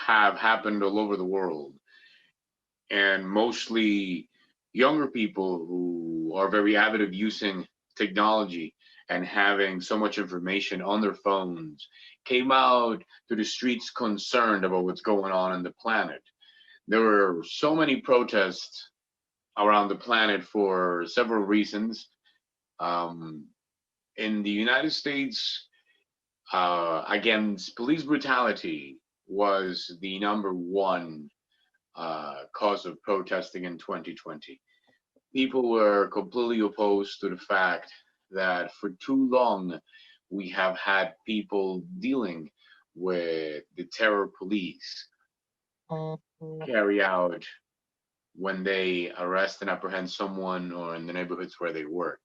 have happened all over the world, and mostly younger people who are very avid of using technology and having so much information on their phones came out to the streets concerned about what's going on in the planet. There were so many protests around the planet for several reasons. Um, in the United States, against police brutality was the number one cause of protesting in 2020. People were completely opposed to the fact that for too long we have had people dealing with the terror police carry out when they arrest and apprehend someone or in the neighborhoods where they work.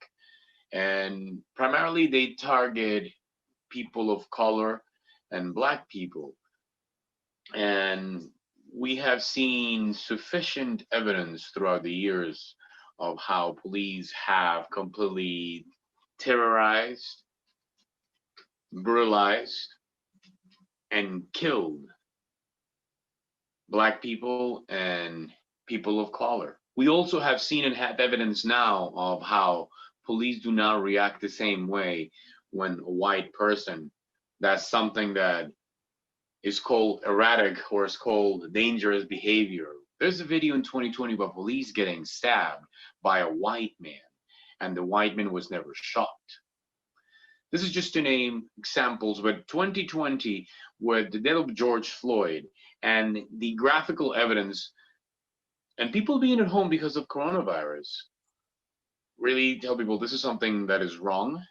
And primarily they target people of color and black people. And we have seen sufficient evidence throughout the years of how police have completely terrorized, brutalized, and killed black people and people of color. We also have seen and have evidence now of how police do not react the same way when a white person does something that is called erratic or is called dangerous behavior. There's a video in 2020 about police getting stabbed by a white man, and the white man was never shot. This is just to name examples, but 2020, with the death of George Floyd and the graphical evidence, and people being at home because of coronavirus, really tell people this is something that is wrong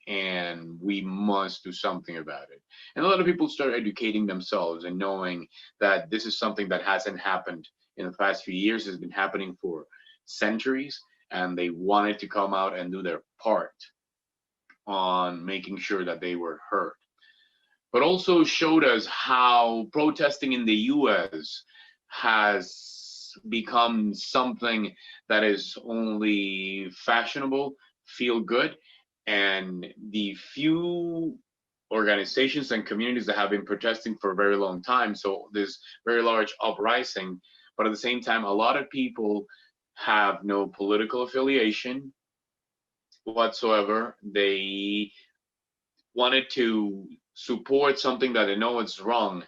and we must do something about it. And a lot of people start educating themselves and knowing that this is something that hasn't happened in the past few years, it's been happening for centuries, and they wanted to come out and do their part on making sure that they were heard. But also showed us how protesting in the US has become something that is only fashionable, feel good, and the few organizations and communities that have been protesting for a very long time. So this very large uprising, but at the same time, a lot of people have no political affiliation whatsoever. They wanted to support something that they know is wrong,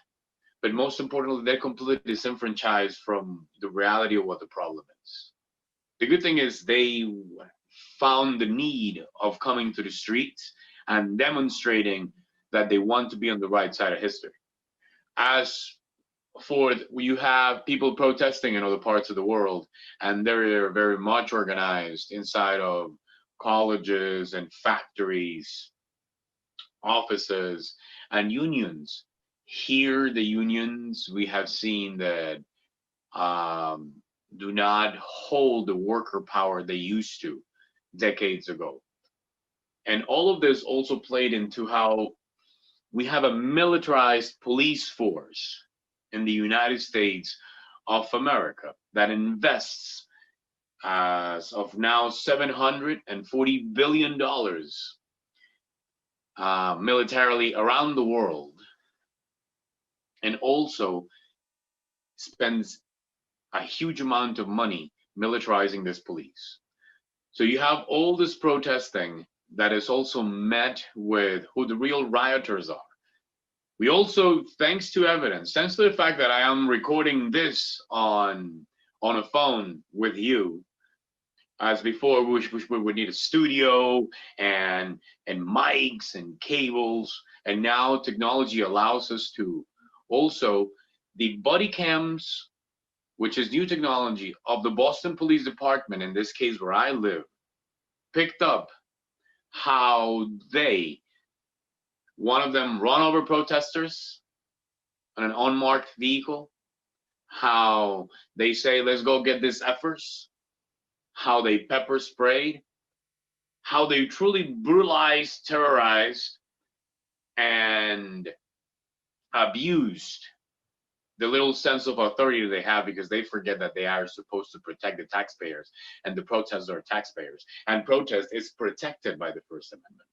but most importantly, they're completely disenfranchised from the reality of what the problem is. The good thing is they found the need of coming to the streets and demonstrating that they want to be on the right side of history. As for you have people protesting in other parts of the world, and they're very much organized inside of colleges and factories, offices, and unions. Here, the unions we have seen that do not hold the worker power they used to decades ago. And all of this also played into how we have a militarized police force in the United States of America that invests as of now $740 billion militarily around the world, and also spends a huge amount of money militarizing this police. So you have all this protesting that is also met with who the real rioters are. We also, thanks to evidence, thanks to the fact that I am recording this on a phone with you, as before, we would need a studio and mics and cables, and now technology allows us to also the body cams, which is new technology of the Boston Police Department, in this case where I live, picked up how one of them run over protesters on an unmarked vehicle, how they say, let's go get these effers, how they pepper sprayed, how they truly brutalized, terrorized, and abused the little sense of authority they have, because they forget that they are supposed to protect the taxpayers, and the protesters are taxpayers, and protest is protected by the First Amendment.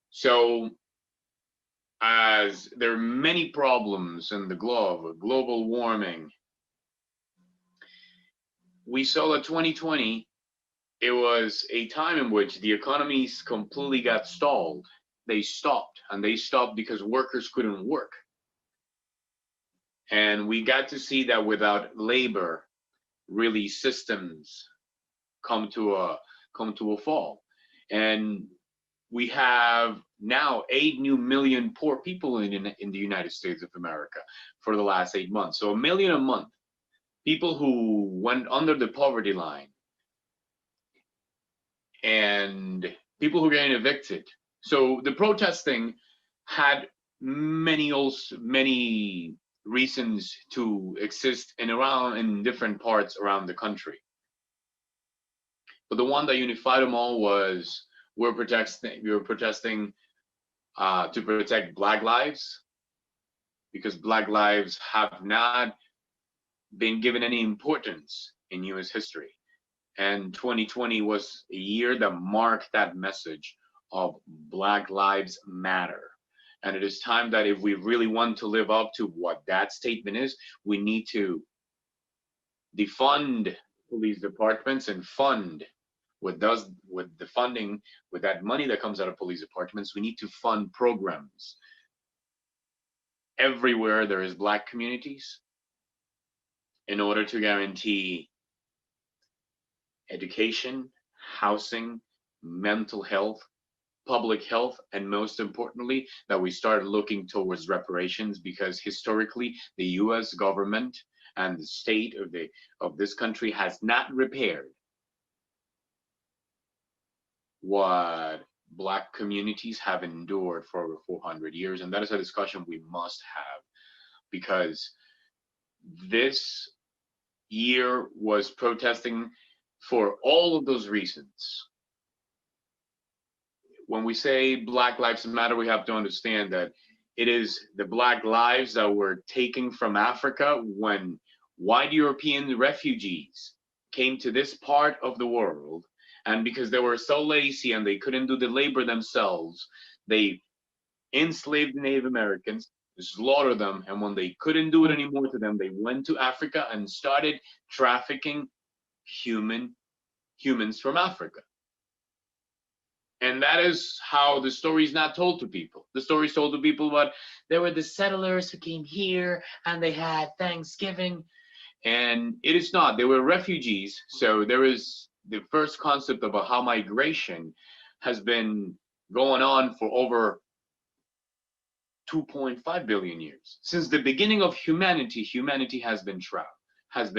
So as there are many problems in the globe, global warming. We saw that 2020, it was a time in which the economies completely got stalled. They stopped, and they stopped because workers couldn't work. And we got to see that without labor, really systems come to a fall. And we have now 8 new million poor people in the United States of America for the last 8 months. So a million a month, people who went under the poverty line, and people who are getting evicted. So the protesting had many reasons to exist in different parts around the country. But the one that unified them all was we were protesting to protect Black lives, because Black lives have not been given any importance in U.S. history. And 2020 was a year that marked that message of Black Lives Matter. And it is time that if we really want to live up to what that statement is, we need to defund police departments and fund with the funding, with that money that comes out of police departments, we need to fund programs everywhere there is Black communities in order to guarantee education, housing, mental health, public health, and most importantly, that we start looking towards reparations, because historically the US government and the state of this country has not repaired what Black communities have endured for over 400 years. And that is a discussion we must have, because this year was protesting for all of those reasons. When we say Black Lives Matter, we have to understand that it is the Black lives that were taken from Africa when white European refugees came to this part of the world. And because they were so lazy and they couldn't do the labor themselves, they enslaved the Native Americans, slaughtered them, and when they couldn't do it anymore to them, they went to Africa and started trafficking humans from Africa. And that is how the story is not told to people. The story is told to people about there were the settlers who came here and they had Thanksgiving. And it is not. They were refugees. So there is the first concept of how migration has been going on for over 2.5 billion years. Since the beginning of humanity, humanity has been traveling, has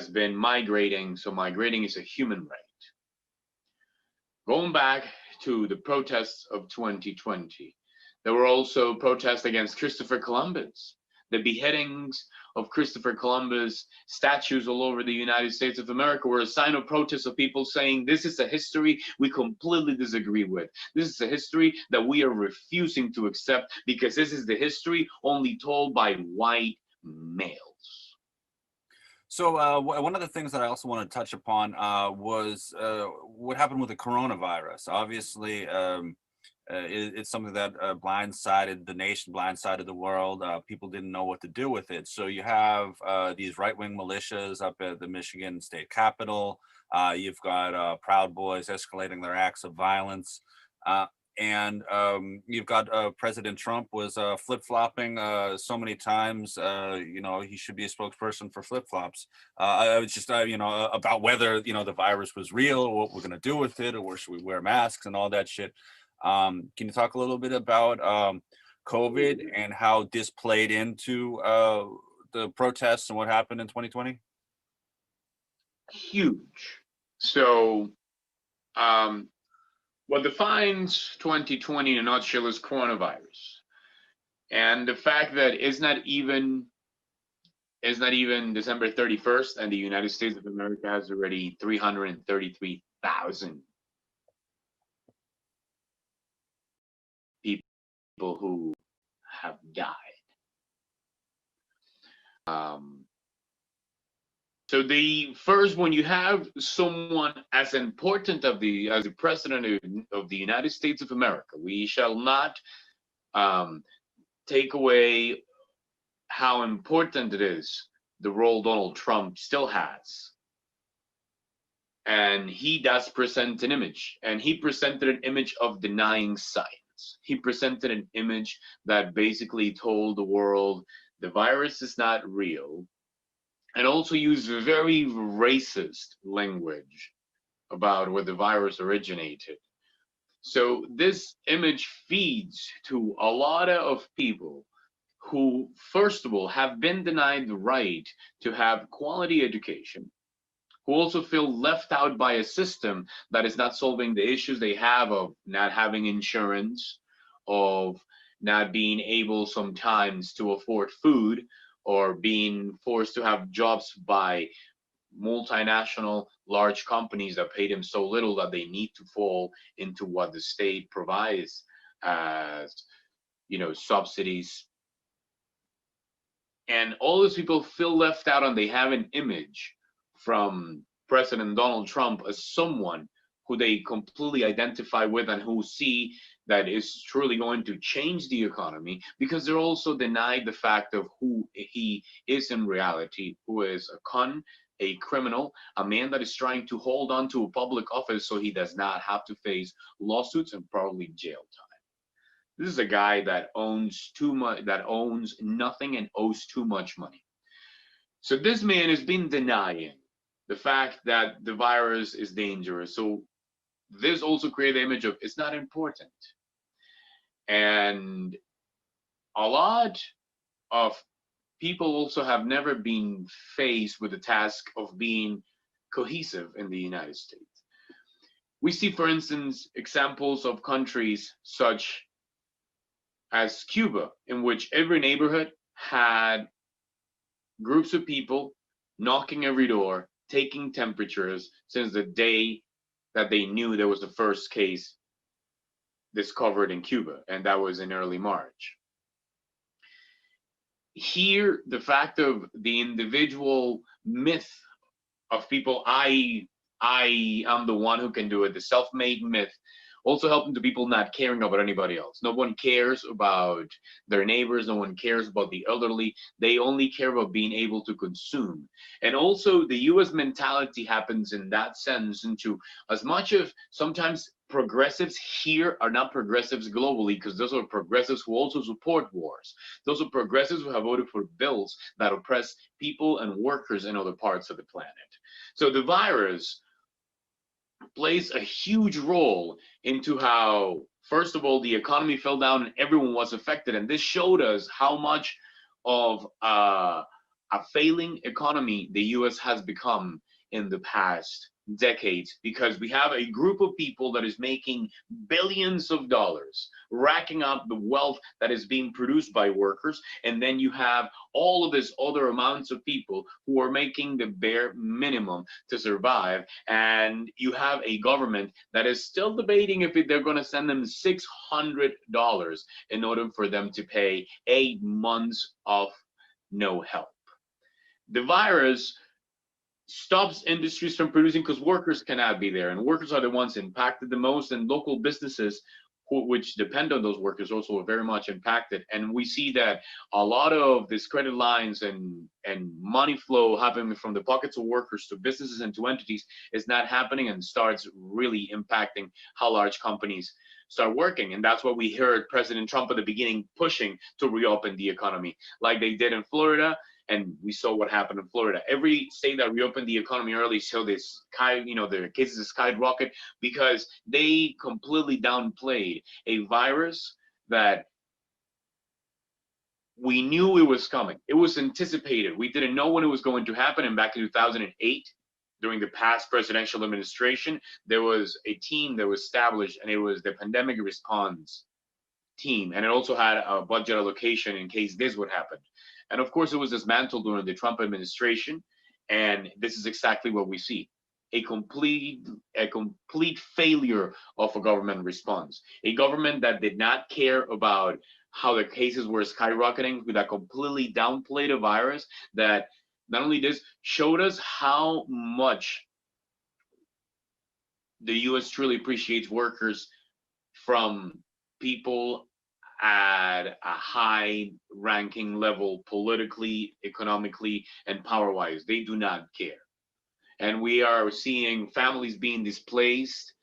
been migrating. So migrating is a human right. Going back to the protests of 2020, there were also protests against Christopher Columbus. The beheadings of Christopher Columbus, statues all over the United States of America were a sign of protest of people saying, this is a history we completely disagree with. This is a history that we are refusing to accept, because this is the history only told by white males. So one of the things that I also want to touch upon was what happened with the coronavirus. Obviously, it's something that blindsided the nation, blindsided the world. People didn't know what to do with it. So you have these right-wing militias up at the Michigan State Capitol. You've got Proud Boys escalating their acts of violence. And you've got President Trump was flip-flopping so many times. He should be a spokesperson for flip-flops. I was just, about whether, the virus was real, or what we're going to do with it, or should we wear masks and all that shit. Can you talk a little bit about COVID and how this played into the protests and what happened in 2020? Huge. So, what defines 2020 in a nutshell is coronavirus, and the fact that it's not even December 31st, and the United States of America has already 333,000 people who have died. So the first, when you have someone as important as the president of the United States of America, we shall not um, take away how important it is, the role Donald Trump still has. And he does present an image, and he presented an image of denying science. He presented an image that basically told the world the virus is not real, and also used very racist language about where the virus originated. So this image feeds to a lot of people who, first of all, have been denied the right to have quality education, who also feel left out by a system that is not solving the issues they have of not having insurance, of not being able sometimes to afford food, or being forced to have jobs by multinational large companies that pay them so little that they need to fall into what the state provides as, subsidies. And all those people feel left out, and they have an image from President Donald Trump as someone who they completely identify with and who see that is truly going to change the economy, because they're also denied the fact of who he is in reality, who is a con, a criminal, a man that is trying to hold on to a public office so he does not have to face lawsuits and probably jail time. This is a guy that owns too much, that owns nothing and owes too much money. So this man has been denying the fact that the virus is dangerous. So this also created the image of it's not important. And a lot of people also have never been faced with the task of being cohesive in the United States. We see, for instance, examples of countries such as Cuba, in which every neighborhood had groups of people knocking every door, taking temperatures since the day that they knew there was the first case discovered in Cuba, and that was in early March. Here, the fact of the individual myth of people, I am the one who can do it, the self-made myth, also helping to people not caring about anybody else. No one cares about their neighbors. No one cares about the elderly. They only care about being able to consume. And also the US mentality happens in that sense into, as much of sometimes progressives here are not progressives globally, because those are progressives who also support wars. Those are progressives who have voted for bills that oppress people and workers in other parts of the planet. So the virus plays a huge role into how, first of all, the economy fell down and everyone was affected. And this showed us how much of a failing economy the US has become in the past decades, because we have a group of people that is making billions of dollars, racking up the wealth that is being produced by workers, and then you have all of this other amounts of people who are making the bare minimum to survive, and you have a government that is still debating if they're going to send them $600 in order for them to pay 8 months of no help. The virus stops industries from producing because workers cannot be there, and workers are the ones impacted the most, and local businesses which depend on those workers also are very much impacted. And we see that a lot of these credit lines and money flow happening from the pockets of workers to businesses and to entities is not happening, and starts really impacting how large companies start working. And that's what we heard President Trump at the beginning pushing to reopen the economy, like they did in Florida. And we saw what happened in Florida. Every state that reopened the economy early saw this their cases skyrocket, because they completely downplayed a virus that we knew it was coming. It was anticipated. We didn't know when it was going to happen. And back in 2008, during the past presidential administration, there was a team that was established, and it was the pandemic response team. And it also had a budget allocation in case this would happen. And of course, it was dismantled during the Trump administration. And this is exactly what we see. A complete failure of a government response. A government that did not care about how the cases were skyrocketing, that completely downplayed a virus that not only this, showed us how much the U.S. truly appreciates workers from people at a high ranking level, politically, economically, and power wise. They do not care. And we are seeing families being displaced,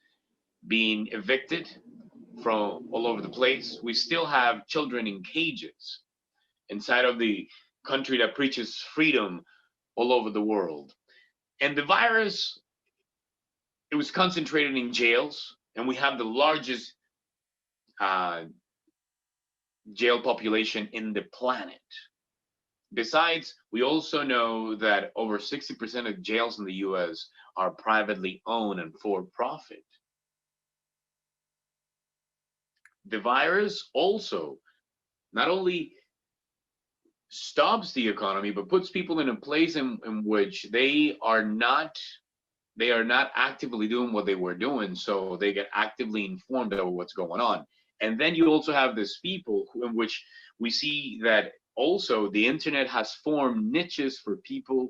being evicted from all over the place. We still have children in cages inside of the country that preaches freedom all over the world. And the virus, it was concentrated in jails, and we have the largest uh, jail population in the planet. Besides, we also know that over 60% of jails in the US are privately owned and for profit. The virus also not only stops the economy, but puts people in a place in which they are not actively doing what they were doing, so they get actively informed of what's going on. And then you also have this people in which we see that also the internet has formed niches for people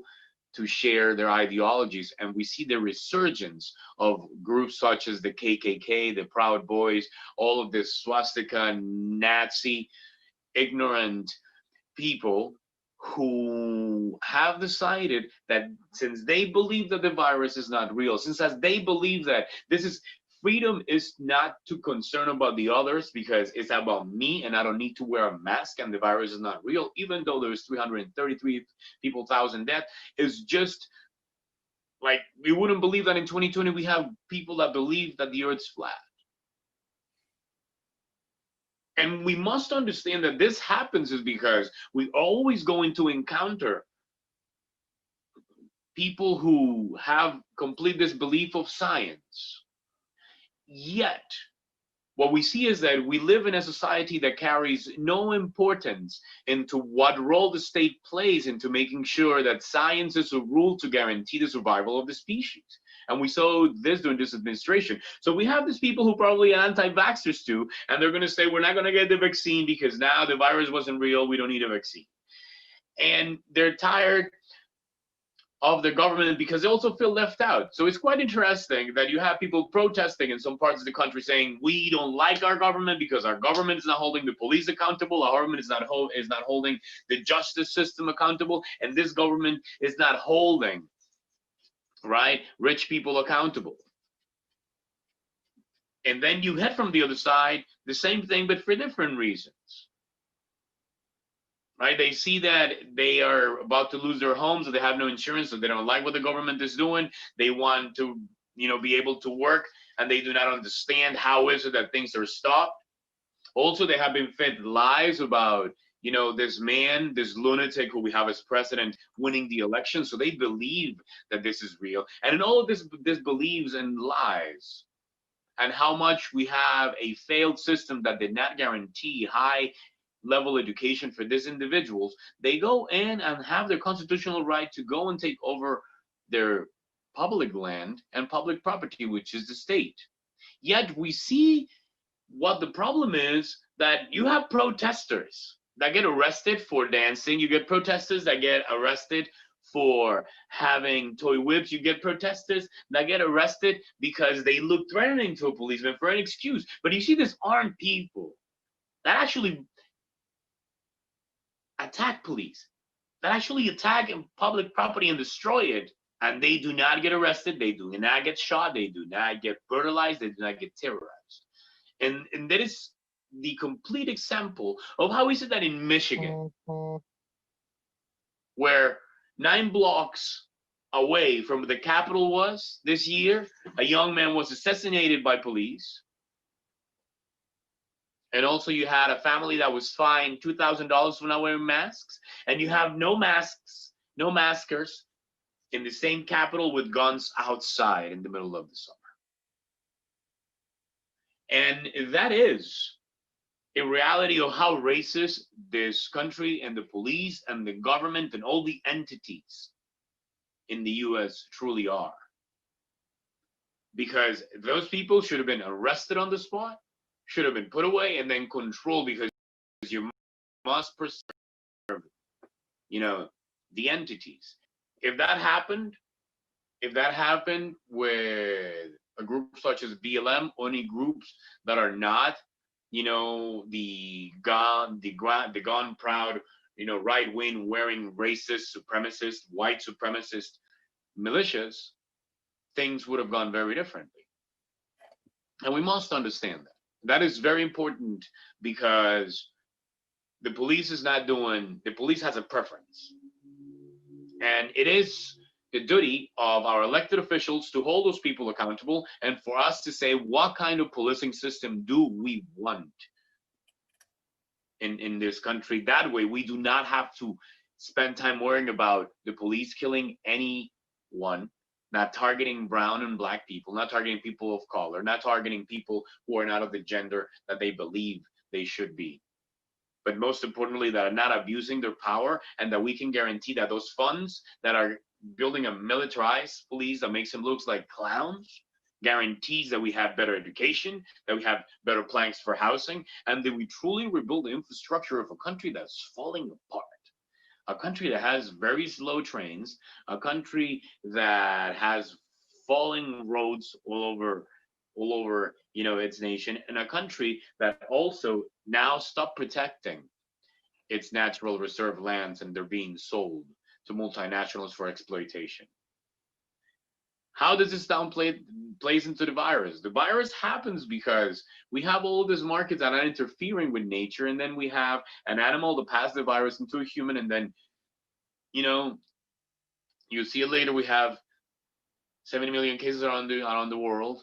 to share their ideologies, and we see the resurgence of groups such as the KKK, the Proud Boys, all of this swastika, Nazi, ignorant people who have decided that since they believe that the virus is not real, since as they believe that this is freedom is not to concern about the others because it's about me and I don't need to wear a mask and the virus is not real, even though there's 333 people, 1,000 death, is just like we wouldn't believe that in 2020 we have people that believe that the earth's flat. And we must understand that this happens is because we always going to encounter people who have complete disbelief of science. Yet, what we see is that we live in a society that carries no importance into what role the state plays into making sure that science is a rule to guarantee the survival of the species. And we saw this during this administration. So we have these people who probably are anti-vaxxers too, and they're going to say, we're not going to get the vaccine because now the virus wasn't real, we don't need a vaccine. And they're tired of the government because they also feel left out. So it's quite interesting that you have people protesting in some parts of the country saying, we don't like our government because our government is not holding the police accountable, our government is not holding the justice system accountable, and this government is not holding, right, rich people accountable. And then you head from the other side, the same thing, but for different reasons. Right? They see that they are about to lose their homes, so they have no insurance, so they don't like what the government is doing. They want to, be able to work, and they do not understand how is it that things are stopped. Also, they have been fed lies about, this man, this lunatic who we have as president winning the election. So they believe that this is real. And in all of this beliefs and lies, and how much we have a failed system that did not guarantee high level education for these individuals, they go in and have their constitutional right to go and take over their public land and public property, which is the state. Yet we see what the problem is, that you have protesters that get arrested for dancing, you get protesters that get arrested for having toy whips, you get protesters that get arrested because they look threatening to a policeman for an excuse. But you see these armed people that actually attack police, that actually attack public property and destroy it, and they do not get arrested, they do not get shot, they do not get brutalized, they do not get terrorized. And that is the complete example of how is it that in Michigan, where 9 blocks away from the Capitol was this year, a young man was assassinated by police. And also you had a family that was fined $2,000 for not wearing masks. And you have no masks, no maskers in the same Capitol with guns outside in the middle of the summer. And that is a reality of how racist this country and the police and the government and all the entities in the US truly are. Because those people should have been arrested on the spot, should have been put away and then controlled, because you must preserve, the entities. If that happened, if that happened with a group such as BLM, or any groups that are not, the gone proud, right wing wearing racist, supremacist, white supremacist militias, things would have gone very differently. And we must understand that. That is very important because the police has a preference. And it is the duty of our elected officials to hold those people accountable and for us to say what kind of policing system do we want in this country. That way, we do not have to spend time worrying about the police killing anyone, not targeting brown and black people, not targeting people of color, not targeting people who are not of the gender that they believe they should be. But most importantly, that are not abusing their power, and that we can guarantee that those funds that are building a militarized police that makes them look like clowns guarantees that we have better education, that we have better plans for housing, and that we truly rebuild the infrastructure of a country that's falling apart. A country that has very slow trains, a country that has falling roads all over its nation, and a country that also now stopped protecting its natural reserve lands, and they're being sold to multinationals for exploitation. How does this plays into the virus? The virus happens because we have all these markets that are interfering with nature, and then we have an animal that passes the virus into a human, and then you know you see it later. We have 70 million cases around the world,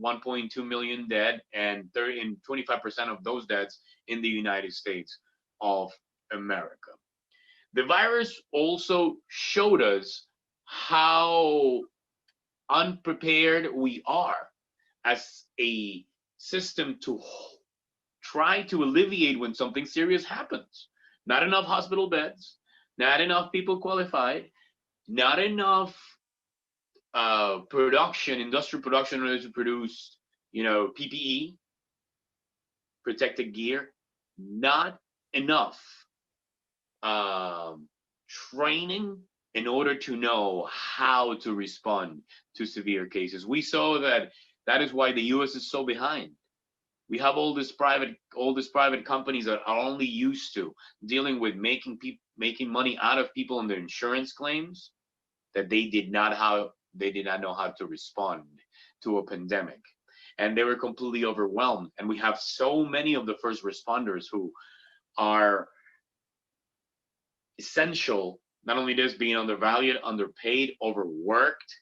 1.2 million dead, and 25% of those deaths in the United States of America. The virus also showed us how unprepared we are as a system to try to alleviate when something serious happens. Not enough hospital beds, not enough people qualified, not enough industrial production in order to produce, PPE, protective gear, not enough training in order to know how to respond to severe cases. We saw that is why the U.S. is so behind. We have all these private companies that are only used to dealing with making money out of people and their insurance claims, that they did not know how to respond to a pandemic, and they were completely overwhelmed. And we have so many of the first responders who are essential. Not only this, being undervalued, underpaid, overworked,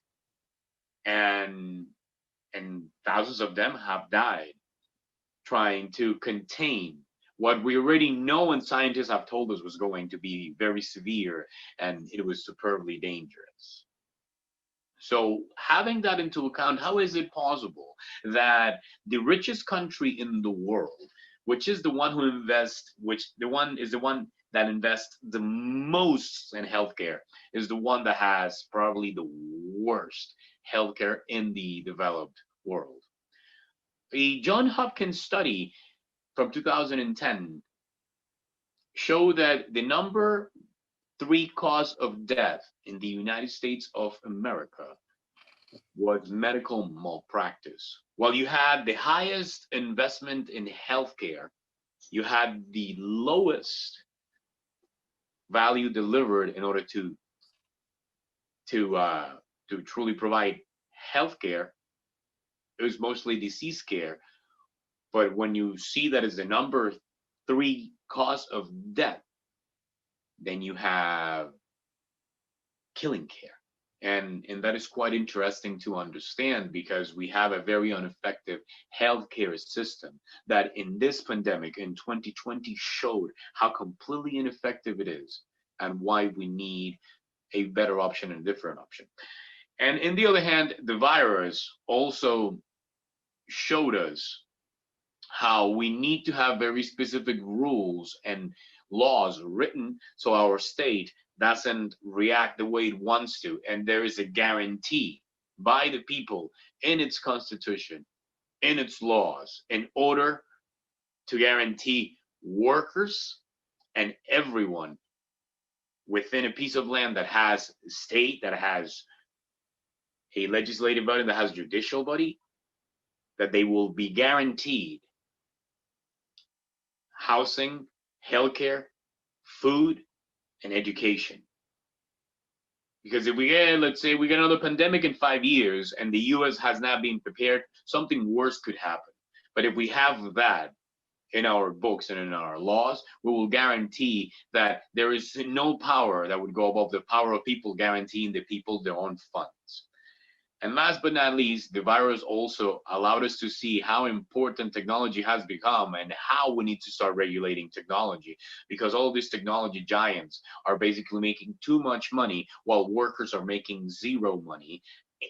and thousands of them have died trying to contain what we already know and scientists have told us was going to be very severe, and it was superbly dangerous. So having that into account, how is it possible that the richest country in the world, which is the one that invests the most in healthcare, is the one that has probably the worst healthcare in the developed world? A Johns Hopkins study from 2010 showed that the number 3 cause of death in the United States of America was medical malpractice. While you had the highest investment in healthcare, you had the lowest value delivered in order to truly provide healthcare. It was mostly disease care. But when you see that as the number 3 cause of death, then you have killing care. And that is quite interesting to understand, because we have a very ineffective healthcare system that in this pandemic in 2020 showed how completely ineffective it is, and why we need a better option and a different option. And in the other hand, the virus also showed us how we need to have very specific rules and laws written so our state doesn't react the way it wants to. And there is a guarantee by the people in its constitution, in its laws, in order to guarantee workers and everyone within a piece of land that has state, that has a legislative body, that has judicial body, that they will be guaranteed housing, healthcare, food, and education. Because if we get, let's say, we get another pandemic in 5 years and the US has not been prepared, something worse could happen. But if we have that in our books and in our laws, we will guarantee that there is no power that would go above the power of people guaranteeing the people their own funds. And last but not least, the virus also allowed us to see how important technology has become and how we need to start regulating technology, because all these technology giants are basically making too much money while workers are making zero money.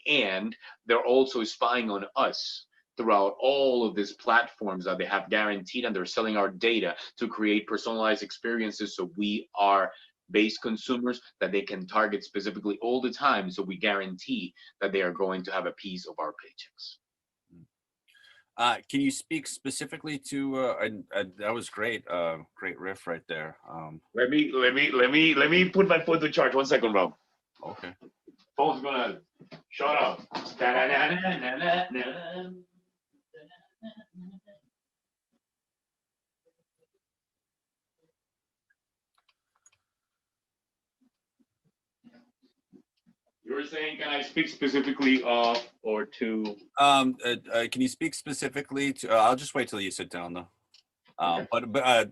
And they're also spying on us throughout all of these platforms that they have guaranteed, and they're selling our data to create personalized experiences so we are based consumers that they can target specifically all the time, so we guarantee that they are going to have a piece of our paychecks. Can you speak specifically to that was great, great riff right there. Let me put my phone to charge. 1 second, bro. Okay. Phone's gonna shut up. You were saying, can I speak specifically of or to? Can you speak specifically to? I'll just wait till you sit down, though. Okay. But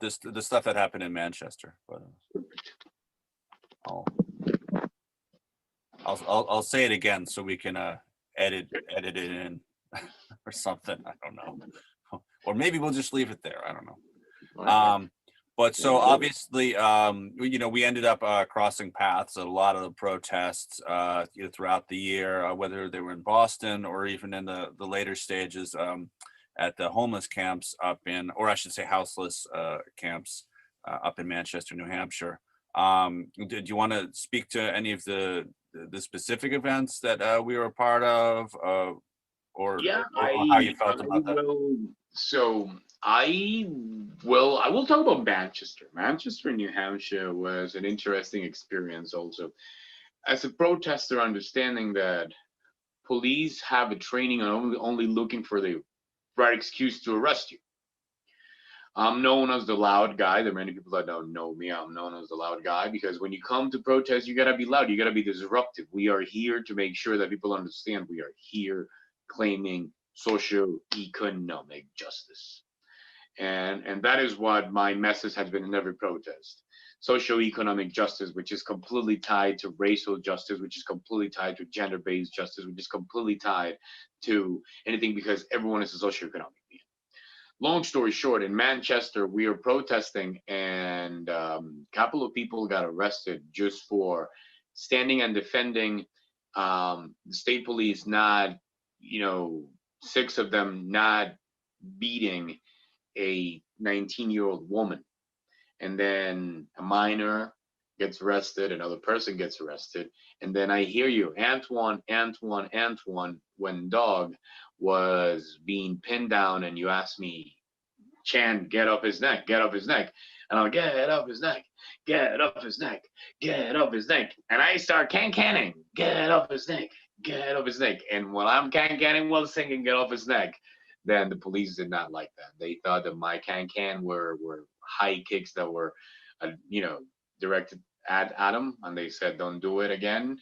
the stuff that happened in Manchester. But I'll say it again so we can edit it in or something. I don't know, or maybe we'll just leave it there. I don't know. But so obviously, we ended up crossing paths at a lot of the protests throughout the year, whether they were in Boston or even in the later stages at the homeless camps up in, or I should say houseless camps up in Manchester, New Hampshire. Did you want to speak to any of the specific events that we were a part of, or how you felt about that? So I will talk about Manchester. Manchester, New Hampshire was an interesting experience also. As a protester, understanding that police have a training on only looking for the right excuse to arrest you. I'm known as the loud guy. There are many people that don't know me. I'm known as the loud guy because when you come to protest, you gotta be loud. You gotta be disruptive. We are here to make sure that people understand we are here claiming socio-economic justice. And that is what my message has been in every protest. Socio-economic justice, which is completely tied to racial justice, which is completely tied to gender-based justice, which is completely tied to anything, because everyone is a socio-economic being. Long story short, in Manchester, we are protesting, and a couple of people got arrested just for standing and defending the state police, not, 6 of them not beating a 19-year-old woman. And then a minor gets arrested, another person gets arrested. And then I hear you, Antuan, when dog was being pinned down, and you asked me, chant, get off his neck, get off his neck. And I'll get off his neck, get off his neck, get off his neck. And I start canning, get off his neck, get off his neck. And when I'm canning while singing get off his neck, then the police did not like that. They thought that my can were high kicks that were, directed at Adam, and they said, don't do it again.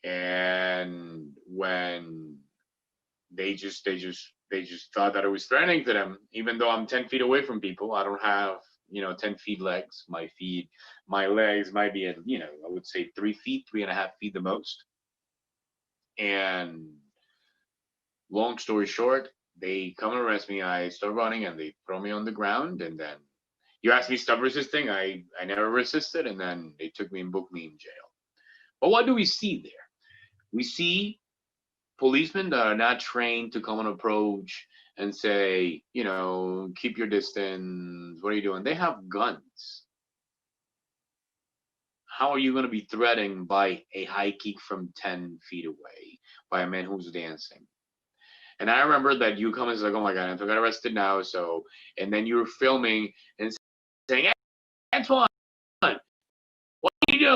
And when they just thought that it was threatening to them, even though I'm 10 feet away from people. I don't have, 10 feet legs. My legs might be at, I would say 3 feet, 3.5 feet the most. And long story short, they come and arrest me. I start running and they throw me on the ground. And then you asked me to stop resisting. I never resisted. And then they took me and booked me in jail. But what do we see there? We see policemen that are not trained to come and approach and say, keep your distance. What are you doing? They have guns. How are you going to be threatened by a high kick from 10 feet away by a man who's dancing? And I remember that you come and say, like, oh my God, Antoine got arrested now. So, and then you're filming and saying, Antoine,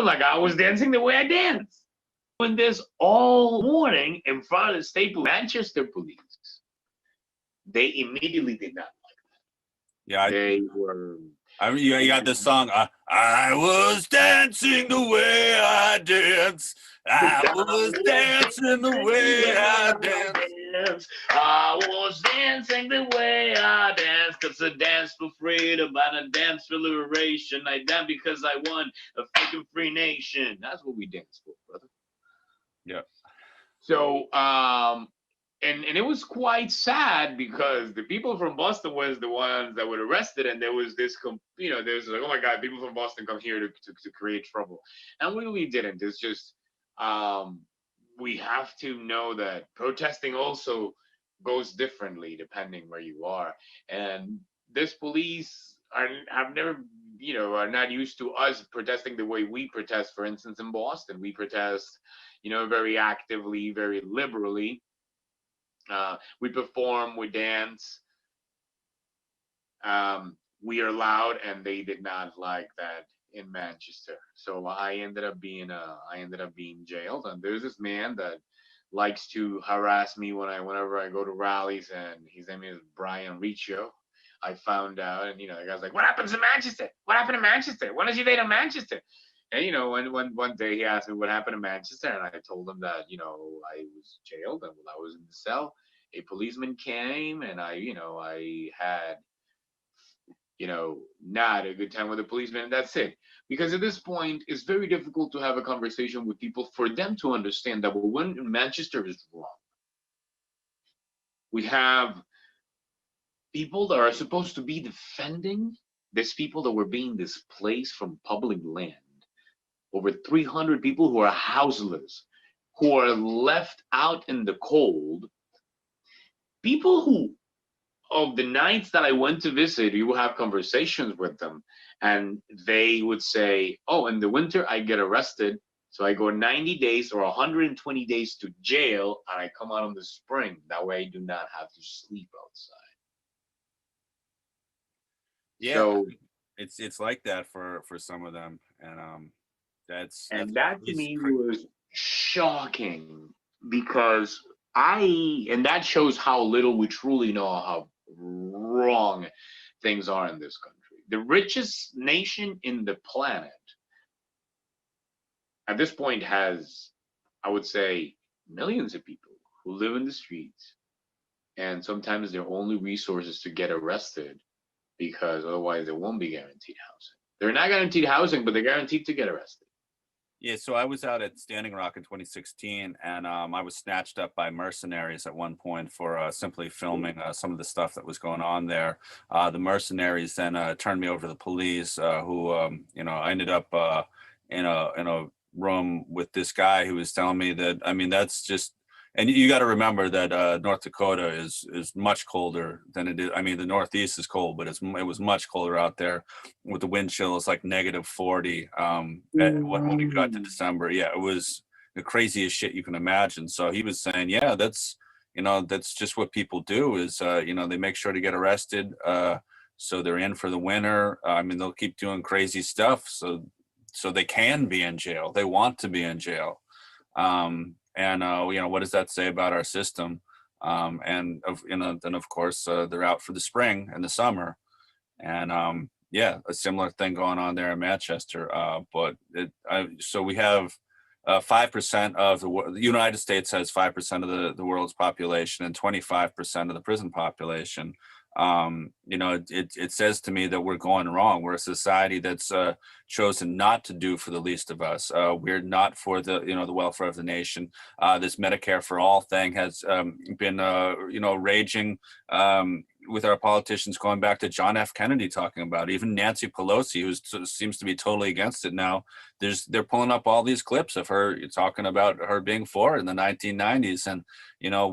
like I was dancing the way I dance. Doing this all morning in front of the state Manchester police. They immediately did not like that. Yeah, They were. I mean, you got this song. I was dancing the way I dance. I was dancing the way I dance. I was dancing the way I dance, cause I dance for freedom and I dance for liberation. I dance because I won a freaking free nation. That's what we dance for, brother. Yeah. So, and it was quite sad because the people from Boston was the ones that were arrested, and there was this, there's like, oh my God, people from Boston come here to create trouble, and we really didn't. It's just, we have to know that protesting also goes differently depending where you are, and this police have never, are not used to us protesting the way we protest. For instance, in Boston, we protest, very actively, very liberally. We perform, we dance, we are loud, and they did not like that in Manchester. So I ended up being jailed. And there's this man that likes to harass me whenever I go to rallies, and his name is Brian Riccio. I found out, and the guy's like, "What happens in Manchester? What happened in Manchester? When is your date in Manchester?" And one day he asked me what happened in Manchester, and I told him that I was jailed, and while I was in the cell, a policeman came, and I had not a good time with the policeman, and that's it. Because at this point, it's very difficult to have a conversation with people for them to understand that what went in Manchester is wrong. We have people that are supposed to be defending these people that were being displaced from public land. Over 300 people who are houseless, who are left out in the cold. People who, of the nights that I went to visit, you will have conversations with them, and they would say, "Oh, in the winter I get arrested, so I go 90 days or 120 days to jail, and I come out in the spring. That way I do not have to sleep outside." Yeah, So it's like that for some of them, and that's that to me was shocking, because and that shows how little we truly know how wrong things are in this country. The richest nation in the planet at this point has, I would say, millions of people who live in the streets, and sometimes their only resource is to get arrested, because otherwise they won't be guaranteed housing. They're not guaranteed housing, but they're guaranteed to get arrested. Yeah, so I was out at Standing Rock in 2016, and I was snatched up by mercenaries at one point for simply filming some of the stuff that was going on there. The mercenaries then turned me over to the police, who I ended up in a room with this guy who was telling me that, I mean, that's just. And you got to remember that North Dakota is much colder than it is. I mean, the Northeast is cold, but it was much colder out there with the wind chill. It's like -40 when we got to December. Yeah, it was the craziest shit you can imagine. So he was saying, yeah, that's just what people do is, they make sure to get arrested. So they're in for the winter. I mean, they'll keep doing crazy stuff. So they can be in jail. They want to be in jail. And what does that say about our system? And then of course they're out for the spring and the summer, and a similar thing going on there in Manchester. So we have 5% of the United States has 5% of the world's population and 25% of the prison population. It says to me that we're going wrong. We're a society that's chosen not to do for the least of us. We're not for the welfare of the nation. This Medicare for all thing has been raging with our politicians going back to John F. Kennedy talking about it. Even Nancy Pelosi, who seems to be totally against it now. They're pulling up all these clips of her talking about her being for it in the 1990s, and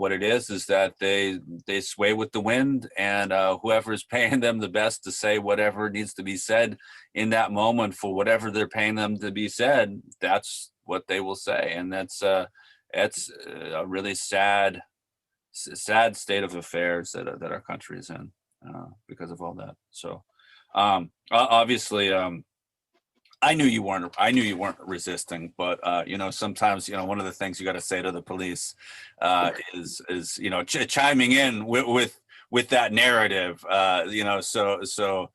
what it is that they sway with the wind, and whoever's paying them the best to say whatever needs to be said in that moment for whatever they're paying them to be said, that's what they will say. And that's a really sad state of affairs that our country is in because of all that. So obviously I knew you weren't. I knew you weren't resisting, but you know, sometimes you know one of the things you got to say to the police is you know chiming in with that narrative. You know, so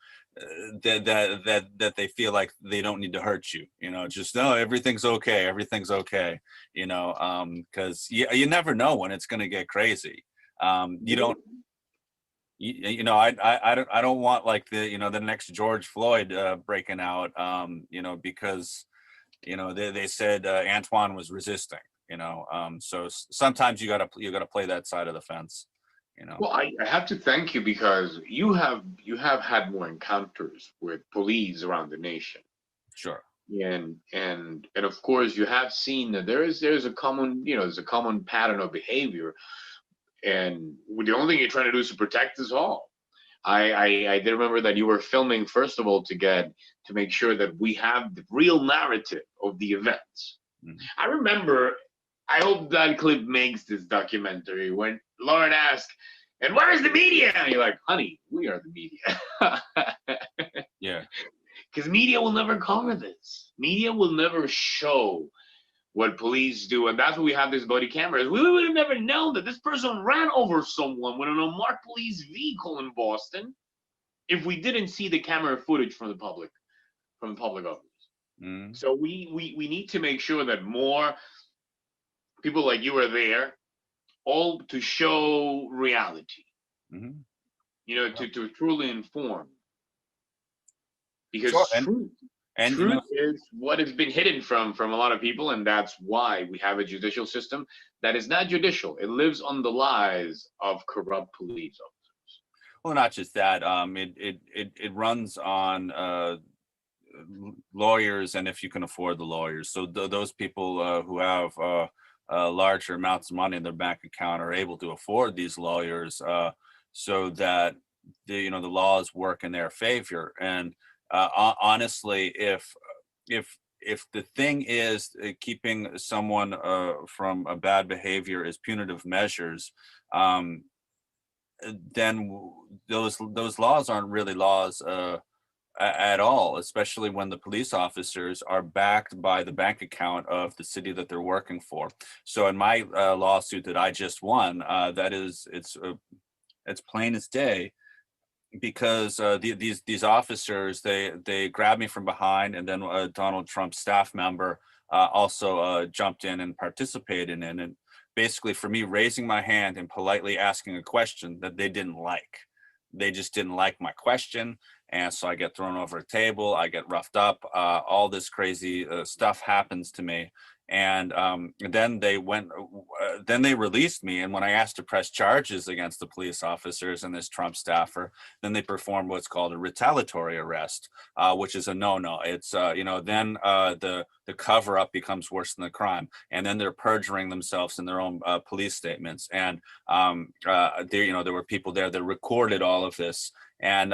that they feel like they don't need to hurt you. You know, just no, everything's okay. Everything's okay. You know, because you never know when it's going to get crazy. You don't you know, I don't want like the you know the next George Floyd breaking out, you know, because you know they said Antoine was resisting, you know, so sometimes you gotta play that side of the fence, you know. Well, I have to thank you because you have had more encounters with police around the nation. Sure. And of course you have seen that there's a common, there's a common pattern of behavior, and the only thing you're trying to do is to protect us all. I did remember that you were filming, first of all, to make sure that we have the real narrative of the events. Mhm. I remember, I hope that clip makes this documentary, when Lauren asked, "And where is the media?" And you're like, "Honey, we are the media." Yeah. Because media will never cover this. Media will never show what police do, and that's why we have these body cameras. We would have never known that this person ran over someone with an unmarked police vehicle in Boston if we didn't see the camera footage from the public office. Mhm. So we need to make sure that more people like you are there, all to show reality, Mhm. to truly inform. Sure. Because And you know, truth is what has been hidden from a lot of people, and that's why we have a judicial system that is not judicial. It lives on the lies of corrupt police officers. well, not just that. It runs on lawyers, and if you can afford the lawyers, so those people who have larger amounts of money in their bank account are able to afford these lawyers, so that the laws work in their favor. And honestly, if the thing is keeping someone from a bad behavior is punitive measures, um, then those laws aren't really laws at all, especially when the police officers are backed by the bank account of the city that they're working for. So in my lawsuit that I just won, it's plain as day, because these officers, they grabbed me from behind, and then a Donald Trump staff member also jumped in and participated in it. Basically, for me raising my hand and politely asking a question that they didn't like, they just didn't like my question, and so I get thrown over a table, I get roughed up, all this crazy stuff happens to me. And then then they released me. And when I asked to press charges against the police officers and this Trump staffer, then they perform what's called a retaliatory arrest, which is a no-no. It's then the cover-up becomes worse than the crime, and then they're perjuring themselves in their own police statements. And there were people there that recorded all of this. And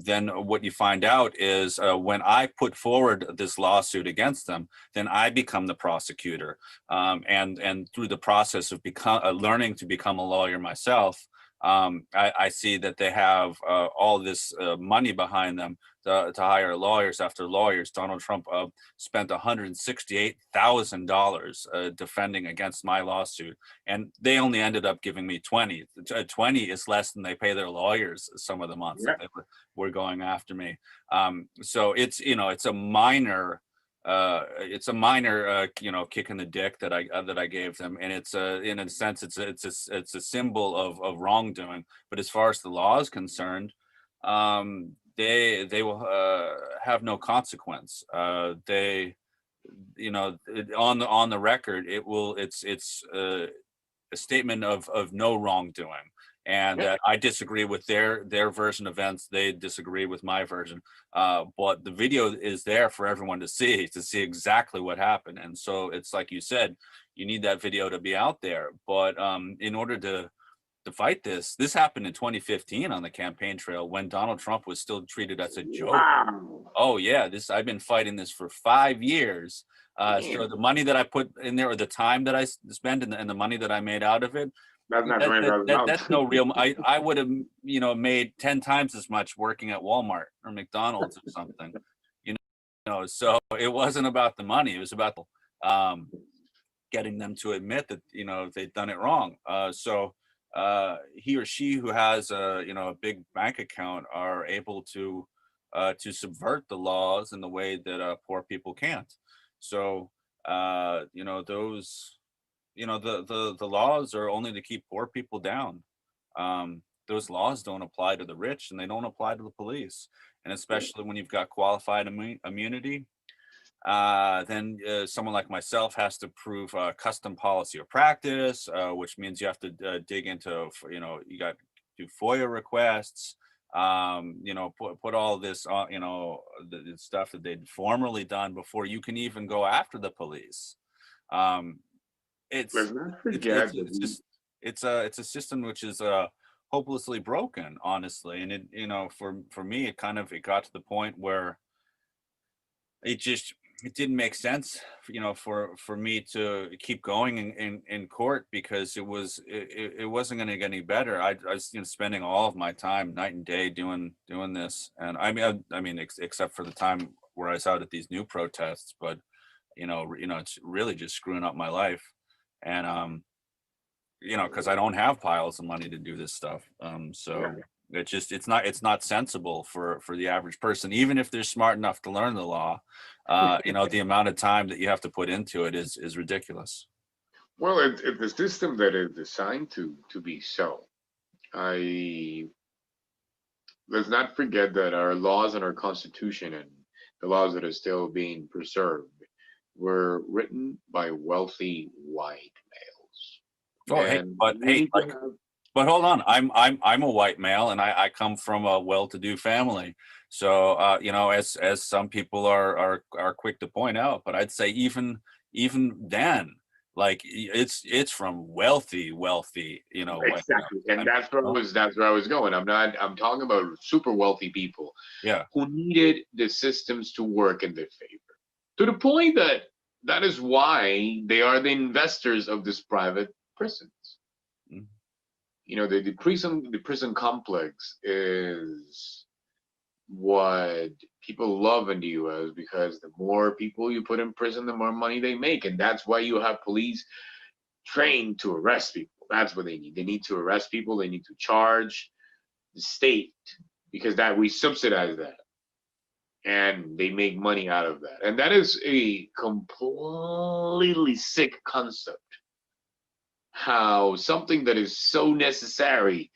then what you find out is when I put forward this lawsuit against them, then I become the prosecutor. And through the process of learning to become a lawyer myself, I see that they have all this money behind them to hire lawyers after lawyers. Donald Trump spent $168,000 defending against my lawsuit, and they only ended up giving me 20. 20 is less than they pay their lawyers some of the months that they were going after me. So it's a minor. It's a minor, kick in the dick that I gave them, and it's in a sense it's a symbol of wrongdoing. But as far as the law is concerned, they will have no consequence. On the record, it's a statement of no wrongdoing, and Yeah. that I disagree with their version of events. They disagree with my version, but the video is there for everyone to see exactly what happened. And so it's like you said, you need that video to be out there. But in order to fight this happened in 2015 on the campaign trail, when Donald Trump was still treated as a joke. Wow. Oh yeah, I've been fighting this for 5 years. So Damn. the money that I put in there, or the time that I spent, and the money that I made out of it, That's not $20,000. that's no real. I would have made 10 times as much working at Walmart or McDonald's or something. So it wasn't about the money. It was about um, getting them to admit that they'd done it wrong. So he or she who has a big bank account are able to subvert the laws in the way that poor people can't. So those the laws are only to keep poor people down. Those laws don't apply to the rich, and they don't apply to the police. And especially when you've got qualified immunity, then someone like myself has to prove custom policy or practice, which means you have to dig into, you got to do FOIA requests, put all this on, the stuff that they'd formerly done before you can even go after the police. Um, it's Let's not it's forget it's that it's we, just it's a system which is hopelessly broken, honestly. And for me, it got to the point where it just it didn't make sense, for me to keep going in court, because it wasn't going to get any better. I was spending all of my time night and day doing this. And I mean except for the time where I was out at these new protests. But it's really just screwing up my life. And because I don't have piles of money to do this stuff. So it's not sensible for the average person, even if they're smart enough to learn the law. The amount of time that you have to put into it is ridiculous. well, it's a system that is designed to be so. I Let's not forget that our laws and our constitution and the laws that are still being preserved were written by wealthy white males, Oh, hey, and but we hey, need to have. but hold on. I'm a white male, and I come from a well-to-do family. So as some people are quick to point out, but I'd say even then, like, it's from wealthy white Exactly, males. and that's where I was going. I'm talking about super wealthy people Yeah. who needed the systems to work in their favor, to the point that that is why they are the investors of this private prisons. Mhm. The prison complex is what people love in the US, because the more people you put in prison, the more money they make. And that's why you have police trained to arrest people. That's what they need. They need to arrest people, they need to charge the state, because that we subsidize that. And they make money out of that. And that is a completely sick concept. How something that is so necessary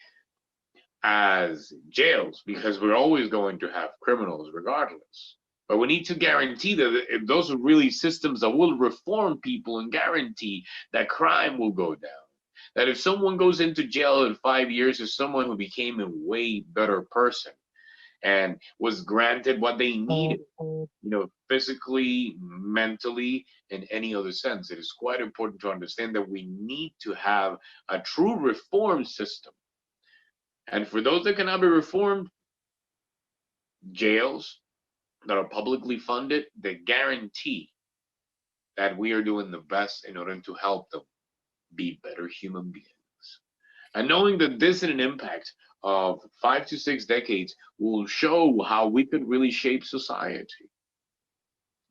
as jails, because we're always going to have criminals regardless. But we need to guarantee that if those are really systems that will reform people and guarantee that crime will go down. That if someone goes into jail in 5 years, is someone who became a way better person and was granted what they needed, physically, mentally, in any other sense. It is quite important to understand that we need to have a true reform system. And for those that cannot be reformed, jails that are publicly funded, they guarantee that we are doing the best in order to help them be better human beings. And knowing that this is an impact of 5 to 6 decades will show how we could really shape society.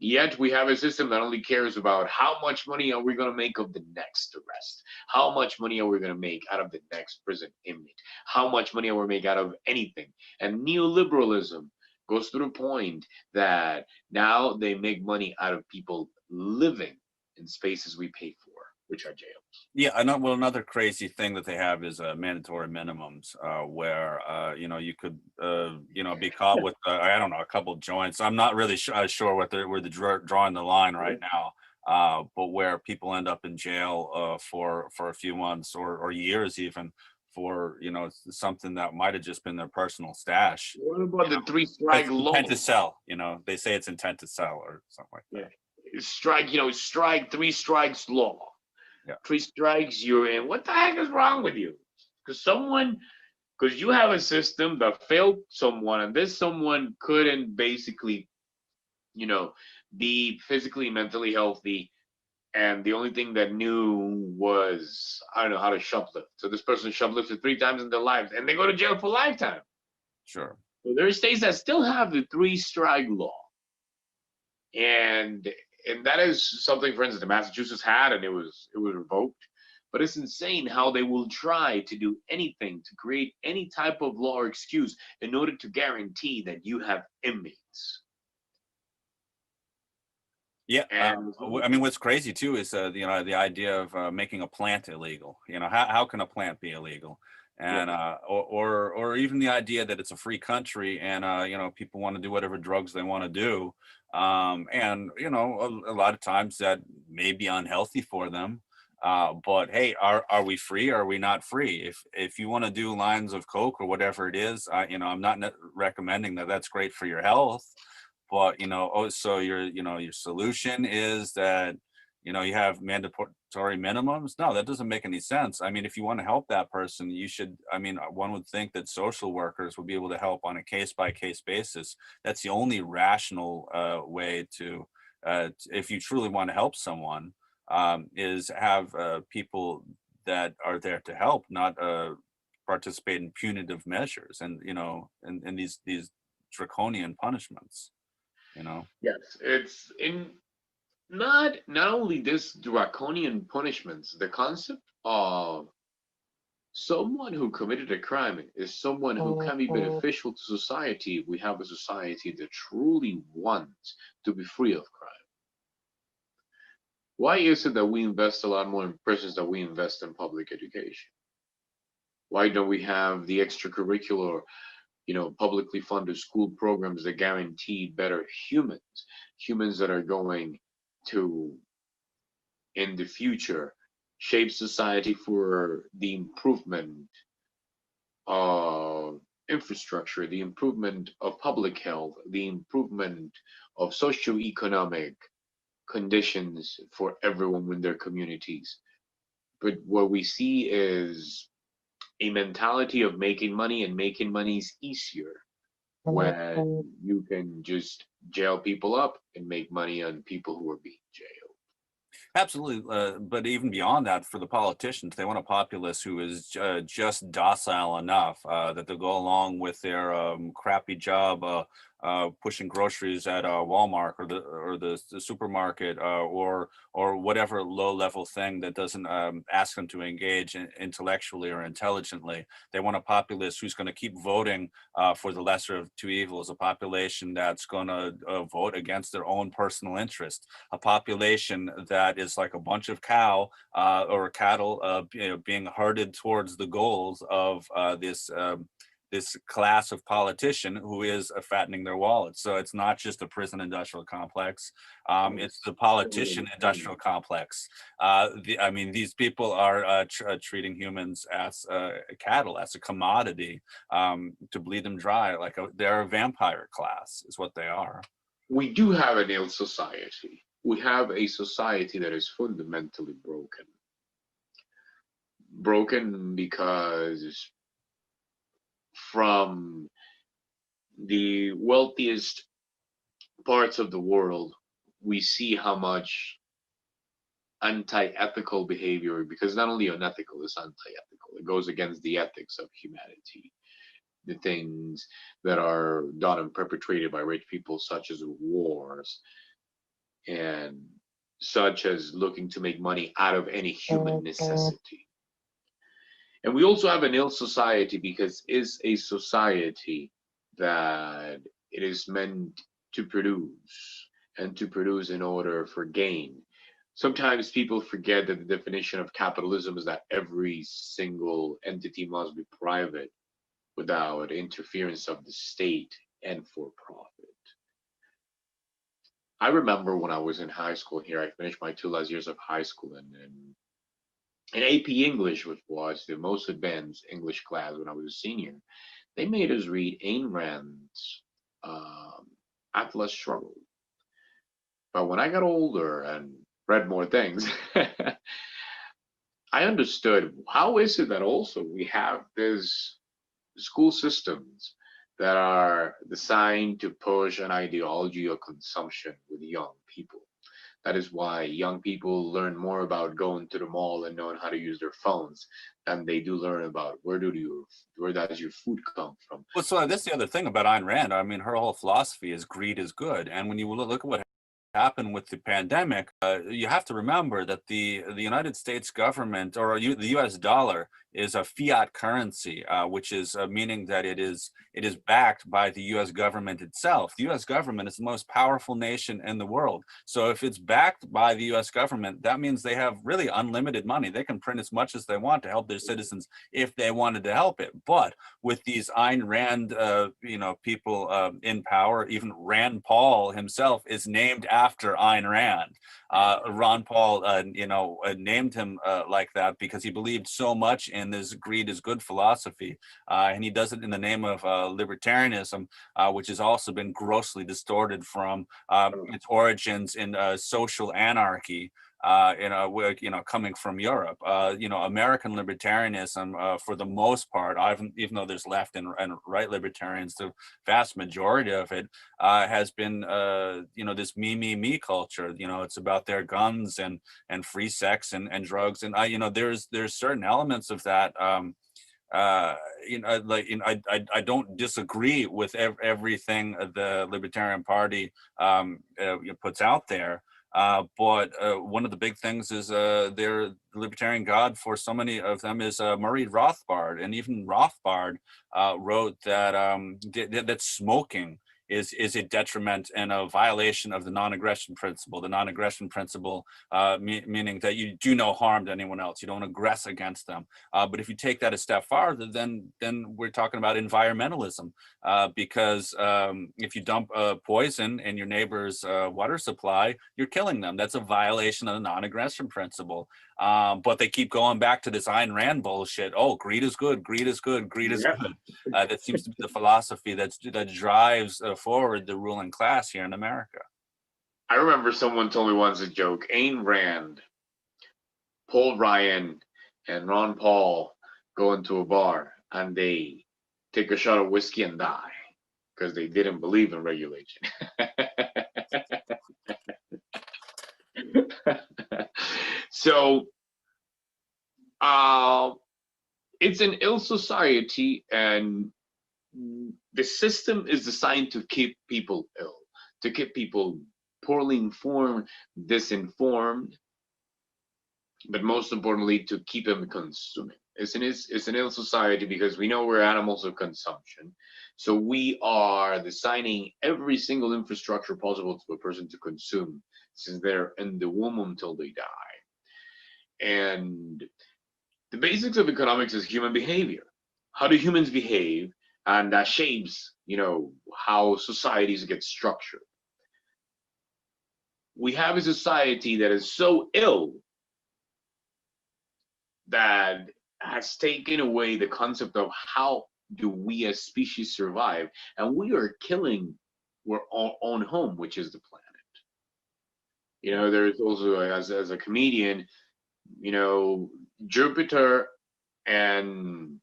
Yet we have a system that only cares about how much money are we going to make of the next arrest? How much money are we going to make out of the next prison inmate? How much money are we make out of anything? And neoliberalism goes to the point that now they make money out of people living in spaces we pay for, which are jails. Yeah, I know. Well, another crazy thing that they have is mandatory minimums, where you could be caught with I don't know, a couple of joints. I'm not really sure where they're drawing the line right now, but where people end up in jail for a few months or years even for something that might have just been their personal stash. What about the three But strike it's law? intent to sell. They say it's intent to sell or something like that. Yeah. Strike, three strikes law. Yeah. 3 strikes, you're in. What the heck is wrong with you? Because you have a system that failed someone, and this someone couldn't basically, you know, be physically, mentally healthy, and the only thing that knew was, I don't know, how to shoplift. So this person shoplifted 3 times in their lives, and they go to jail for lifetime. Sure. So there are states that still have the three strike law. and that is something, for instance, that Massachusetts had, and it was revoked. But it's insane how they will try to do anything to create any type of law or excuse in order to guarantee that you have inmates. Yeah, And I mean, what's crazy too is the idea of making a plant illegal. How can a plant be illegal? And right, or even the idea that it's a free country and people want to do whatever drugs they want to do, and a lot of times that may be unhealthy for them. But hey, are we free? Or are we not free? If you want to do lines of coke or whatever it is, I'm not recommending that. That's great for your health, but so your solution is that you have mandatory minimums. No, that doesn't make any sense. I mean, if you want to help that person, you should. I mean, one would think that social workers would be able to help on a case by case basis. That's the only rational way to if you truly want to help someone, is have people that are there to help, not participate in punitive measures and and these draconian punishments. yes, it's in not only this draconian punishments, the concept of someone who committed a crime is someone who can be beneficial to society if we have a society that truly wants to be free of crime. Why is it that we invest a lot more in prisons than we invest in public education? Why don't we have the extracurricular, publicly funded school programs that guarantee better humans, humans that are going to, in the future, shape society for the improvement of infrastructure, the improvement of public health, the improvement of socioeconomic conditions for everyone in their communities. But what we see is a mentality of making money, and making money is easier when you can just jail people up and make money on people who are being jailed. Absolutely, but even beyond that, for the politicians, they want a populace who is just docile enough that they'll go along with their crappy job, pushing groceries at Walmart or the supermarket, or whatever low level thing that doesn't ask them to engage intellectually or intelligently. They want a populace who's going to keep voting for the lesser of two evils, a population that's going to vote against their own personal interest, a population that is like a bunch of or cattle being herded towards the goals of this class of politician who is fattening their wallets. So it's not just a prison industrial complex; it's the politician industrial complex. I mean, these people are treating humans as cattle, as a commodity, to bleed them dry. They're a vampire class, is what they are. We do have an ill society. We have a society that is fundamentally broken. Broken because from the wealthiest parts of the world, we see how much anti-ethical behavior, because not only unethical, it's anti-ethical. It goes against the ethics of humanity. The things that are done and perpetrated by rich people, such as wars and such as looking to make money out of any human necessity. And we also have an ill society because it's a society that it is meant to produce, and to produce in order for gain. Sometimes people forget that the definition of capitalism is that every single entity must be private without interference of the state and for profit. I remember when I was in high school here, I finished my two last years of high school, and in AP English, which was the most advanced English class when I was a senior, they made us read Ayn Rand's Atlas Struggle. But when I got older and read more things, I understood how is it that also we have these school systems that are designed to push an ideology of consumption with young people. That is why young people learn more about going to the mall and knowing how to use their phones than they do learn about where does your food come from. Well, so that's the other thing about Ayn Rand. I mean, her whole philosophy is greed is good, and when you look at what happened with the pandemic, you have to remember that the United States government, or the U.S. dollar, is a fiat currency, which is meaning that it is backed by the U.S. government itself. The U.S. government is the most powerful nation in the world. So if it's backed by the U.S. government, that means they have really unlimited money. They can print as much as they want to help their citizens if they wanted to help it. But with these Ayn Rand, people in power, even Rand Paul himself is named after Ayn Rand. Ron Paul, named him like that because he believed so much in this greed is good philosophy, and he does it in the name of libertarianism, which has also been grossly distorted from its origins in social anarchy. Coming from Europe, American libertarianism, for the most part, even though there's left and right libertarians, the vast majority of it has been, this me culture. It's about their guns and free sex and drugs, and there's certain elements of that. I don't disagree with everything the Libertarian Party puts out there. But one of the big things is their libertarian god for so many of them is Murray Rothbard, and even Rothbard wrote that that smoking is a detriment and a violation of the non-aggression principle. The non-aggression principle meaning that you do no harm to anyone else. You don't aggress against them. But if you take that a step farther, then we're talking about environmentalism, because if you dump poison in your neighbor's water supply, you're killing them. That's a violation of the non-aggression principle. But they keep going back to this Ayn Rand bullshit. Oh, greed is good. Greed is good. Greed is good. That seems to be the philosophy that drives forward the ruling class here in America. I remember someone told me once a joke. Ayn Rand, Paul Ryan, and Ron Paul go into a bar and they take a shot of whiskey and die because they didn't believe in regulation. So it's an ill society, and the system is designed to keep people ill, to keep people poorly informed, disinformed, but most importantly, to keep them consuming. It's an ill society because we know we're animals of consumption. So we are designing every single infrastructure possible to a person to consume since they're in the womb until they die. And the basics of economics is human behavior. How do humans behave? And that shapes, how societies get structured. We have a society that is so ill that has taken away the concept of how do we as species survive, and we are killing our own home, which is the planet. There's also, as a comedian, Jupiter and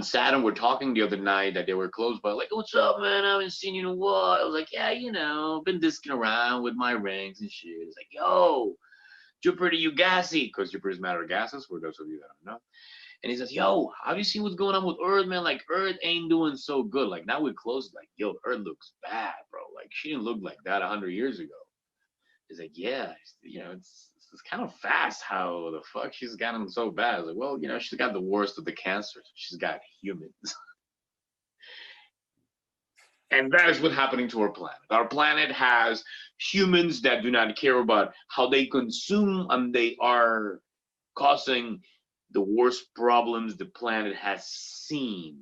Saturn were talking the other night that they were close by, like, what's up, man? I haven't seen you in a while. I was like, yeah, been disking around with my rings and shit. It's like, yo, Jupiter, you gassy, because Jupiter's matter gases, for those of you that don't know. And he says, yo, have you seen what's going on with Earth, man? Like, Earth ain't doing so good. Like, now we're close, like, yo, Earth looks bad, bro. Like, she didn't look like that 100 years ago. He's like, yeah, it's kind of fast how the fuck she's gotten so bad. I was like, well, she's got the worst of the cancers. She's got humans. And that is what's happening to our planet. Our planet has humans that do not care about how they consume, and they are causing the worst problems the planet has seen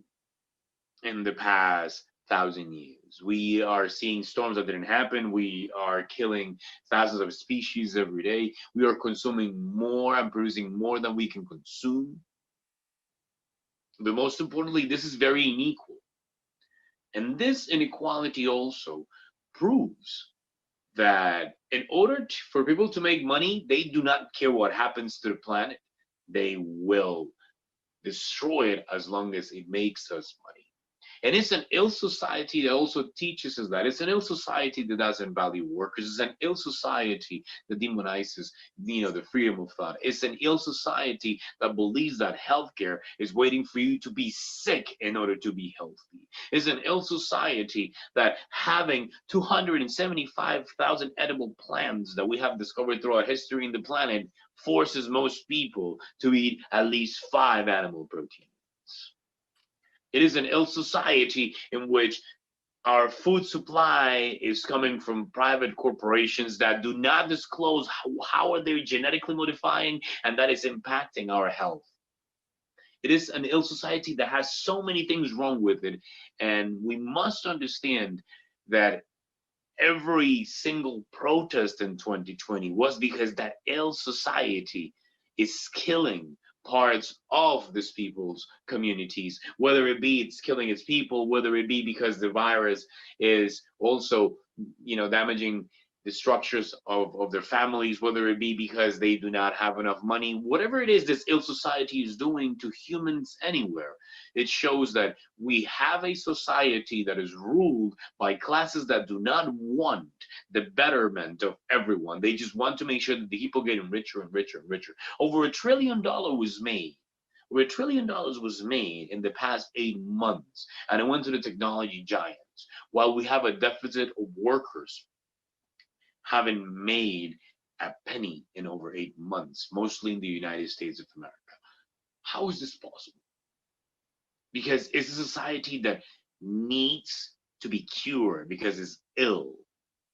in the past 1,000 years. We are seeing storms that didn't happen. We are killing thousands of species every day. We are consuming more and producing more than we can consume. But most importantly, this is very unequal. And this inequality also proves that in order for people to make money, they do not care what happens to the planet. They will destroy it as long as it makes us money. And it's an ill society that also teaches us that. It's an ill society that doesn't value workers. It's an ill society that demonizes, the freedom of thought. It's an ill society that believes that healthcare is waiting for you to be sick in order to be healthy. It's an ill society that having 275,000 edible plants that we have discovered throughout history in the planet forces most people to eat at least 5 animal proteins. It is an ill society in which our food supply is coming from private corporations that do not disclose how are they genetically modifying, and that is impacting our health. It is an ill society that has so many things wrong with it, and we must understand that every single protest in 2020 was because that ill society is killing parts of this people's communities, whether it be it's killing its people, whether it be because the virus is also, damaging the structures of their families, whether it be because they do not have enough money, whatever it is this ill society is doing to humans anywhere, it shows that we have a society that is ruled by classes that do not want the betterment of everyone. They just want to make sure that the people getting richer and richer and richer. Over $1 trillion was made. Over $1 trillion was made in the past 8 months, and it went to the technology giants, while we have a deficit of workers haven't made a penny in over 8 months, mostly in the United States of America. How is this possible? Because it's a society that needs to be cured because it's ill.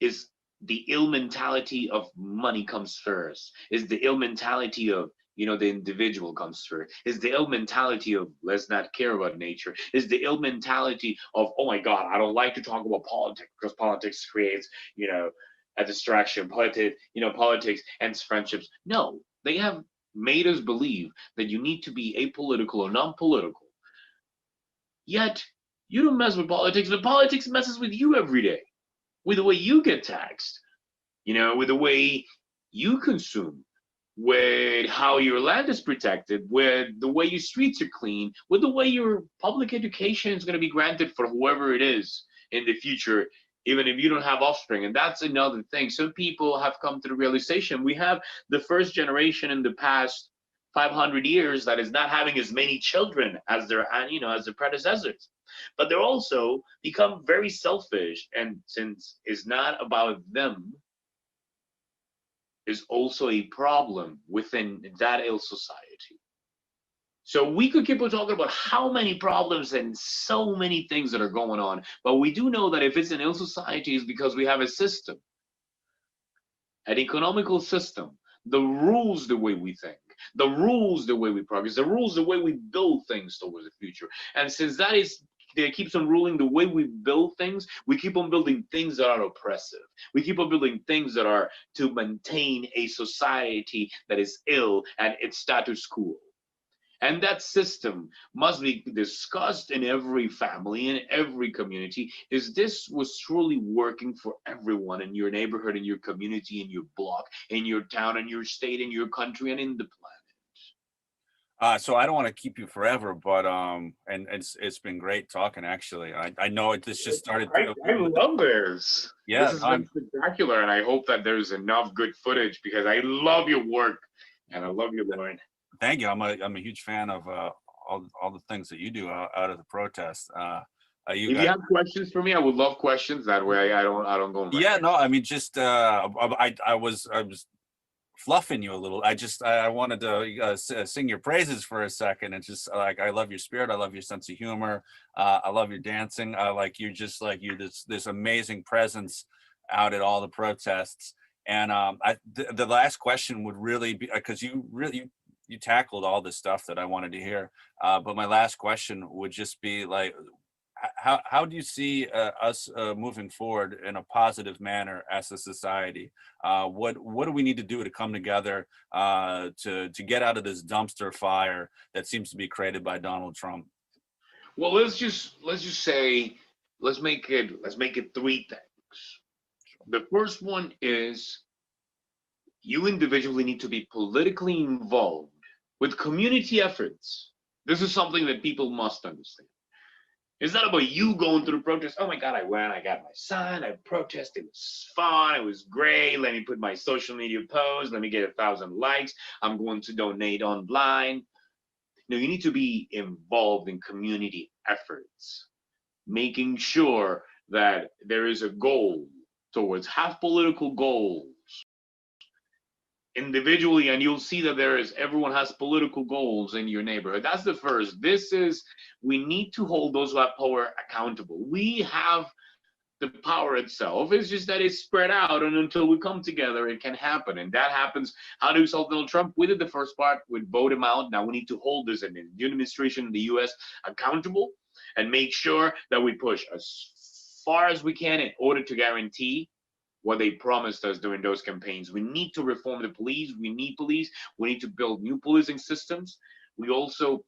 Is the ill mentality of money comes first. Is the ill mentality of the individual comes first. Is the ill mentality of let's not care about nature. Is the ill mentality of, oh my God, I don't like to talk about politics because politics creates a distraction. Politics ends friendships. No, they have made us believe that you need to be apolitical or non-political. Yet you don't mess with politics, but politics messes with you every day, with the way you get taxed, with the way you consume, with how your land is protected, with the way your streets are clean, with the way your public education is going to be granted for whoever it is in the future, even if you don't have offspring. And that's another thing. Some people have come to the realization we have the first generation in the past 500 years that is not having as many children as their predecessors, but they're also become very selfish, and since it's not about them, is also a problem within that ill society. So we could keep on talking about how many problems and so many things that are going on, but we do know that if it's an ill society, it's because we have a system, an economical system, the rules the way we think, the rules the way we progress, the rules the way we build things towards the future. And since that keeps on ruling the way we build things, we keep on building things that are oppressive. We keep on building things that are to maintain a society that is ill and its status quo. And that system must be discussed in every family, in every community. Is this was truly working for everyone in your neighborhood, in your community, in your block, in your town, in your state, in your country, and in the planet? So I don't want to keep you forever, but and it's been great talking. Actually, I know this just started. I love this. Yeah, this has been spectacular, and I hope that there's enough good footage because I love your work and I love your line. Thank you. I'm a huge fan of all the things that you do out of the protest. If you have questions for me, I would love questions. That way, I don't go. Yeah, no, I mean, just I was fluffing you a little. I wanted to sing your praises for a second, and just like I love your spirit, I love your sense of humor, I love your dancing. You're this amazing presence out at all the protests. And the last question would really be because you tackled all the stuff that I wanted to hear. But my last question would just be like, how do you see us moving forward in a positive manner as a society? What do we need to do to come together to get out of this dumpster fire that seems to be created by Donald Trump? Well, let's just say let's make it 3 things. The first one is you individually need to be politically involved with community efforts. This is something that people must understand. It's not about you going through the protest. Oh my God, I went, I got my sign, I protested, it was fun, it was great. Let me put my social media post, let me get 1,000 likes. I'm going to donate online. No, you need to be involved in community efforts, making sure that there is a goal towards, have political goals individually, and you'll see that everyone has political goals in your neighborhood. That's the first. We need to hold those who have power accountable. We have the power itself. It's just that it's spread out, and until we come together, it can happen. And that happens. How do we solve Donald Trump? We did the first part, we vote him out. Now we need to hold this administration in the US accountable and make sure that we push as far as we can in order to guarantee what they promised us during those campaigns. We need to reform the police. We need police. We need to build new policing systems. We also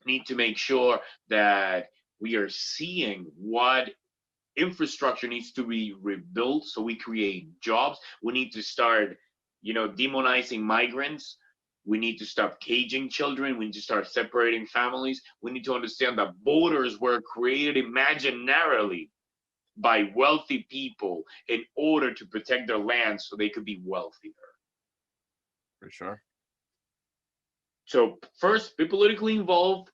need to make sure that we are seeing what infrastructure needs to be rebuilt so we create jobs. We need to start, demonizing migrants. We need to stop caging children. We need to start separating families. We need to understand that borders were created imaginarily by wealthy people in order to protect their land so they could be wealthier. For sure. So first, be politically involved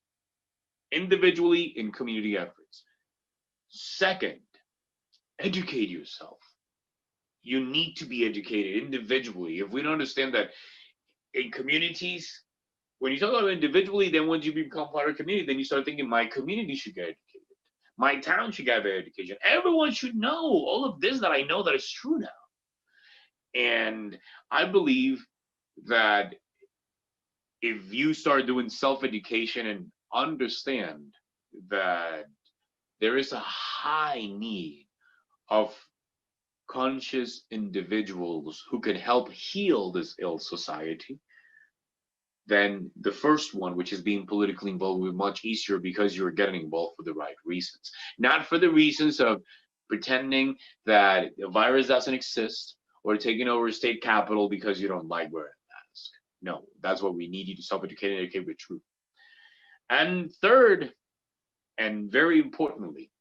individually in community efforts. Second, educate yourself. You need to be educated individually. If we don't understand that in communities, when you talk about individually, then once you become part of a community, then you start thinking my community should get educated. My town should get education. Everyone should know all of this that I know that is true now. And I believe that if you start doing self-education and understand that there is a high need of conscious individuals who can help heal this ill society, then the first one, which is being politically involved, will be much easier because you're getting involved for the right reasons. Not for the reasons of pretending that the virus doesn't exist or taking over a state capital because you don't like wearing a mask. No, that's what we need you to self-educate and educate with truth. And third, and very importantly,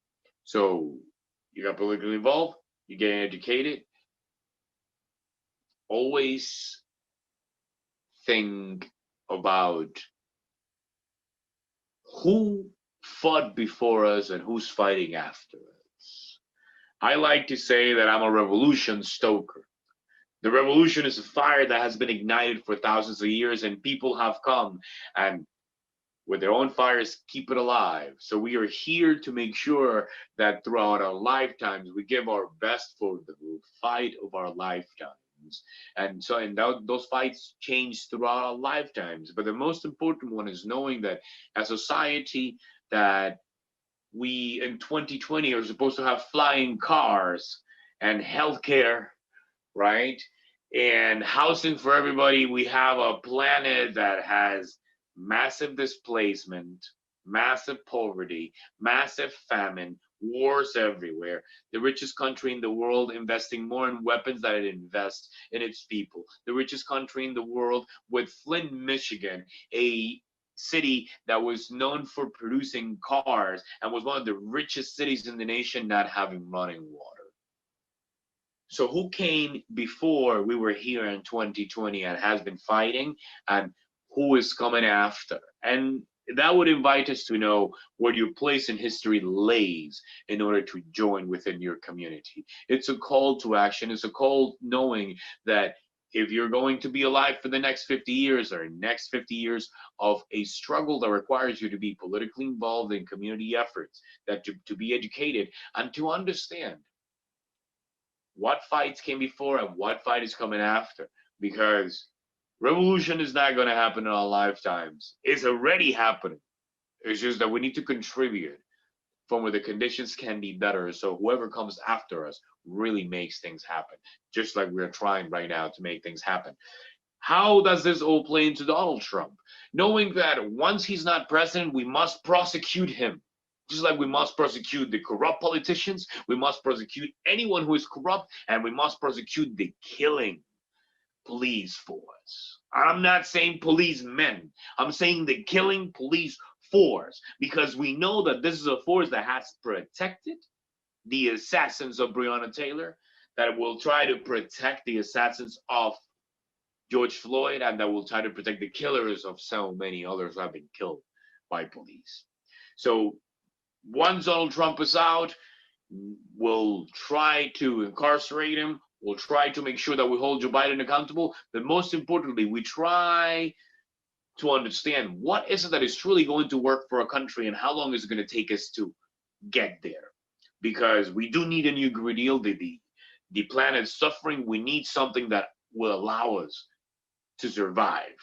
so you got politically involved, you get educated, always think about who fought before us and who's fighting after us. I like to say that I'm a revolution stoker. The revolution is a fire that has been ignited for thousands of years, and people have come and with their own fires keep it alive. So we are here to make sure that throughout our lifetimes we give our best for the fight of our lifetimes. And so, those fights change throughout our lifetimes. But the most important one is knowing that as a society, that we in 2020 are supposed to have flying cars and healthcare, right? And housing for everybody. We have a planet that has massive displacement, massive poverty, massive famine, wars everywhere. The richest country in the world investing more in weapons than it invests in its people. The richest country in the world with Flint, Michigan, a city that was known for producing cars and was one of the richest cities in the nation not having running water. So who came before we were here in 2020 and has been fighting, and who is coming after? And that would invite us to know where your place in history lays in order to join within your community. It's a call to action. It's a call knowing that if you're going to be alive for the next 50 years or next 50 years of a struggle that requires you to be politically involved in community efforts, that to be educated and to understand what fights came before and what fight is coming after. Because revolution is not going to happen in our lifetimes. It's already happening. It's just that we need to contribute from where the conditions can be better. So whoever comes after us really makes things happen, just like we're trying right now to make things happen. How does this all play into Donald Trump? Knowing that once he's not president, we must prosecute him. Just like we must prosecute the corrupt politicians, we must prosecute anyone who is corrupt, and we must prosecute the killing police force. I'm not saying policemen. I'm saying the killing police force, because we know that this is a force that has protected the assassins of Breonna Taylor, that will try to protect the assassins of George Floyd, and that will try to protect the killers of so many others who have been killed by police. So once Donald Trump is out, we'll try to incarcerate him. We'll try to make sure that we hold Joe Biden accountable. But most importantly, we try to understand what is it that is truly going to work for a country and how long is it going to take us to get there. Because we do need a new Green Deal. The planet's suffering. We need something that will allow us to survive.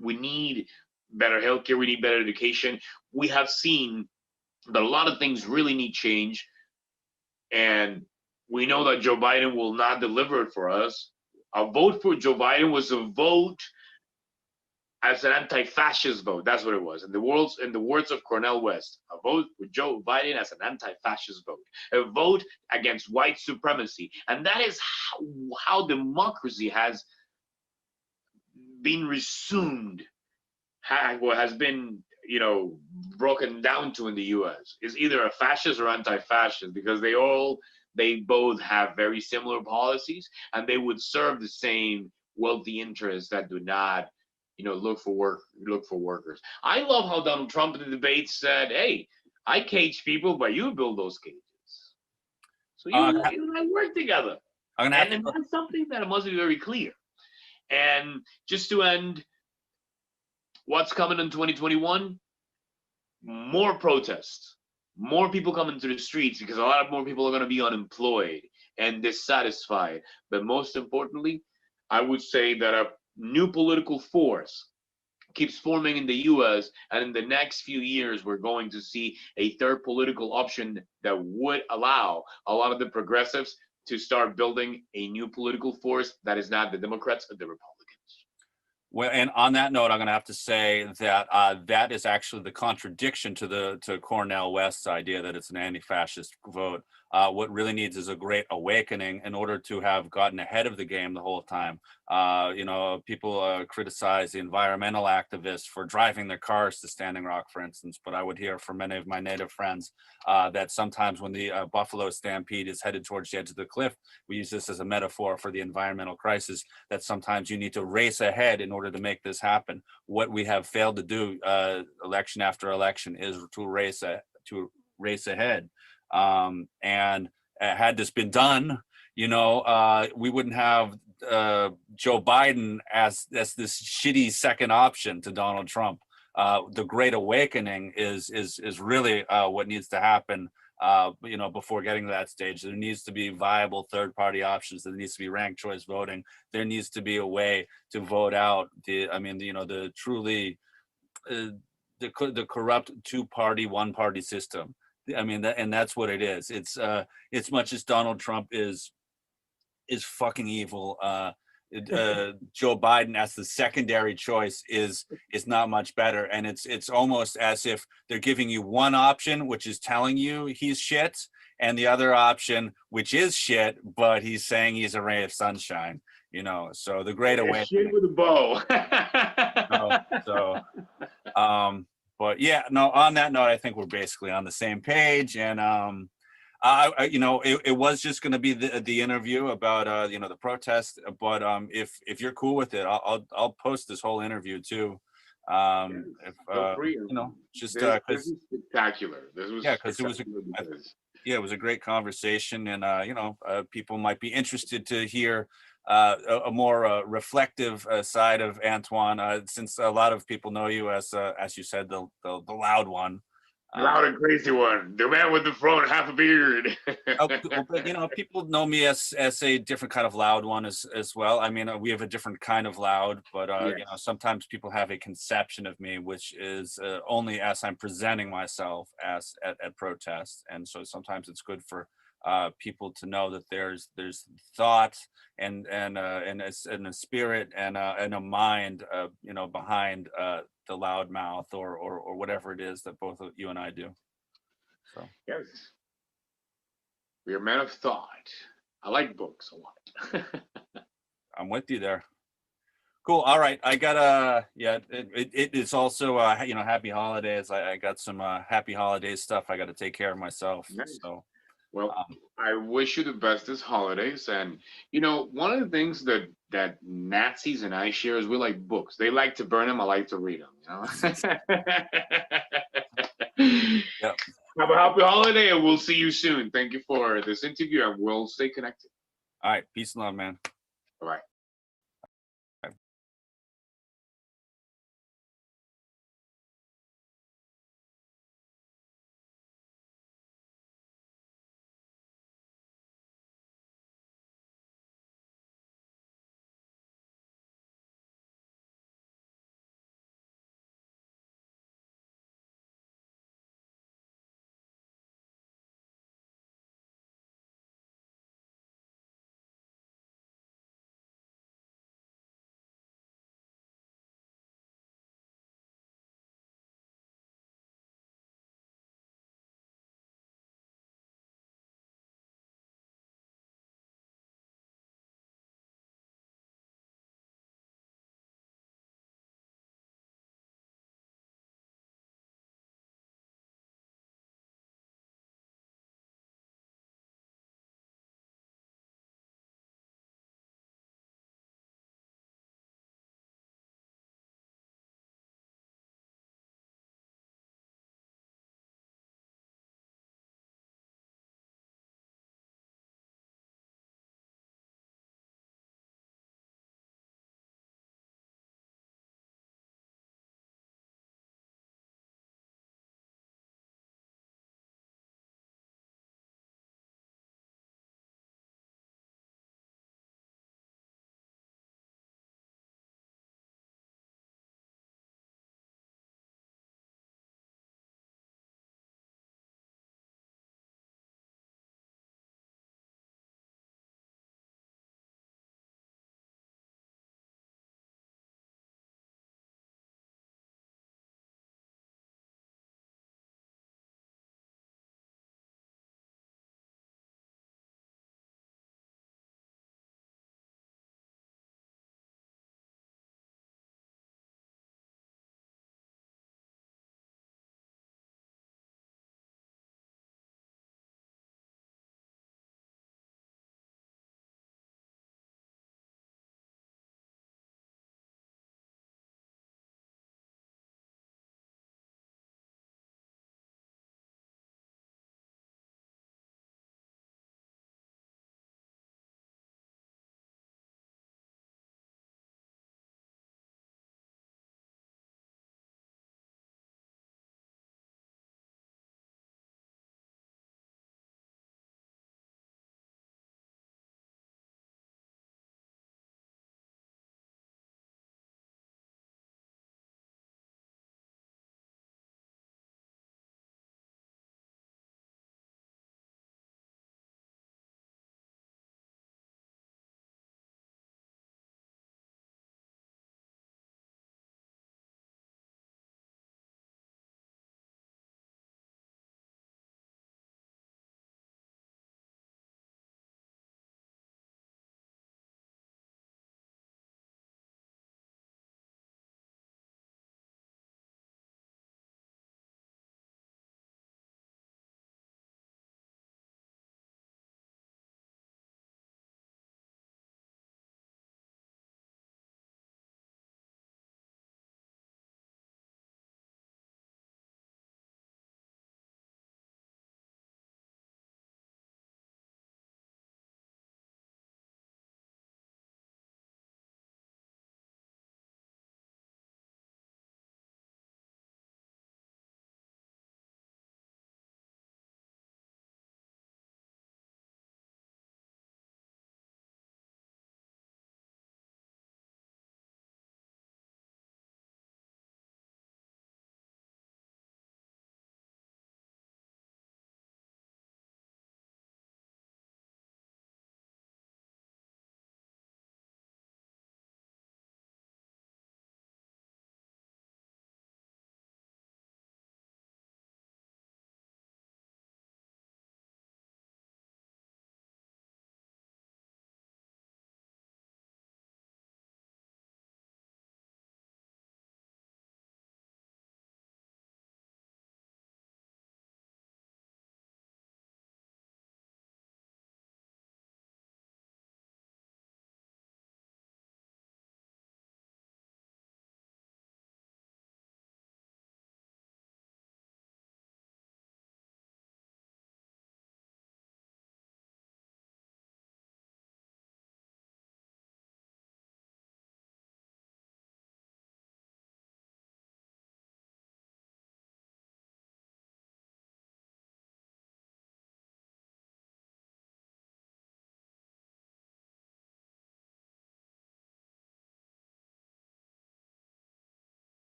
We need better healthcare. We need better education. We have seen that a lot of things really need change. And we know that Joe Biden will not deliver it for us. A vote for Joe Biden was a vote as an anti-fascist vote. That's what it was. In the words of Cornel West, a vote for Joe Biden as an anti-fascist vote, a vote against white supremacy. And that is how democracy has been resumed, has been, broken down to in the U.S. is either a fascist or anti-fascist, because they both have very similar policies, and they would serve the same wealthy interests that do not, look for workers. I love how Donald Trump in the debate said, "Hey, I cage people, but you build those cages. So you and I work together." And that's something that must be very clear. And just to end, what's coming in 2021? More protests, more people coming to the streets, because a lot more people are going to be unemployed and dissatisfied. But most importantly, I would say that a new political force keeps forming in the US, and in the next few years, we're going to see a third political option that would allow a lot of the progressives to start building a new political force that is not the Democrats or the Republicans. Well, and on that note, I'm going to have to say that that is actually the contradiction to Cornel West's idea that it's an anti-fascist vote. What really needs is a great awakening in order to have gotten ahead of the game the whole time. People criticize the environmental activists for driving their cars to Standing Rock, for instance, but I would hear from many of my native friends that sometimes when the Buffalo Stampede is headed towards the edge of the cliff, we use this as a metaphor for the environmental crisis, that sometimes you need to race ahead in order to make this happen. What we have failed to do election after election is to race ahead. And had this been done, we wouldn't have Joe Biden as this shitty second option to Donald Trump. The Great Awakening is really what needs to happen. Before getting to that stage, there needs to be viable third-party options. There needs to be ranked choice voting. There needs to be a way to vote out the truly the corrupt two-party, one-party system. And that's what it is. It's much as Donald Trump is fucking evil. Joe Biden as the secondary choice is not much better, and it's almost as if they're giving you one option, which is telling you he's shit, and the other option, which is shit, but he's saying he's a ray of sunshine. So the Great Awakening. Shit with a bow. But yeah, no. On that note, I think we're basically on the same page, and it was just going to be the interview about the protest, but if you're cool with it, I'll post this whole interview too. This was spectacular. It was a great conversation, and people might be interested to hear a more reflective side of Antuan, since a lot of people know you as you said, the loud one. Loud and crazy one, the man with the fro and half a beard. But people know me as a different kind of loud one as well. We have a different kind of loud, but yes. Sometimes people have a conception of me, which is only as I'm presenting myself as at protests, and so sometimes it's good for people to know that there's thought and a spirit and a mind behind the loud mouth or whatever it is that both of you and I do. So yes, we are men of thought. I like books a lot. I'm with you there. Cool. All right. I got it's also happy holidays. I got some happy holidays stuff I got to take care of myself. Nice. So Well, um, I wish you the best this holidays. And one of the things that Nazis and I share is we like books. They like to burn them. I like to read them. yeah. Have a happy holiday, and we'll see you soon. Thank you for this interview, and we'll stay connected. All right. Peace and love, man. Bye.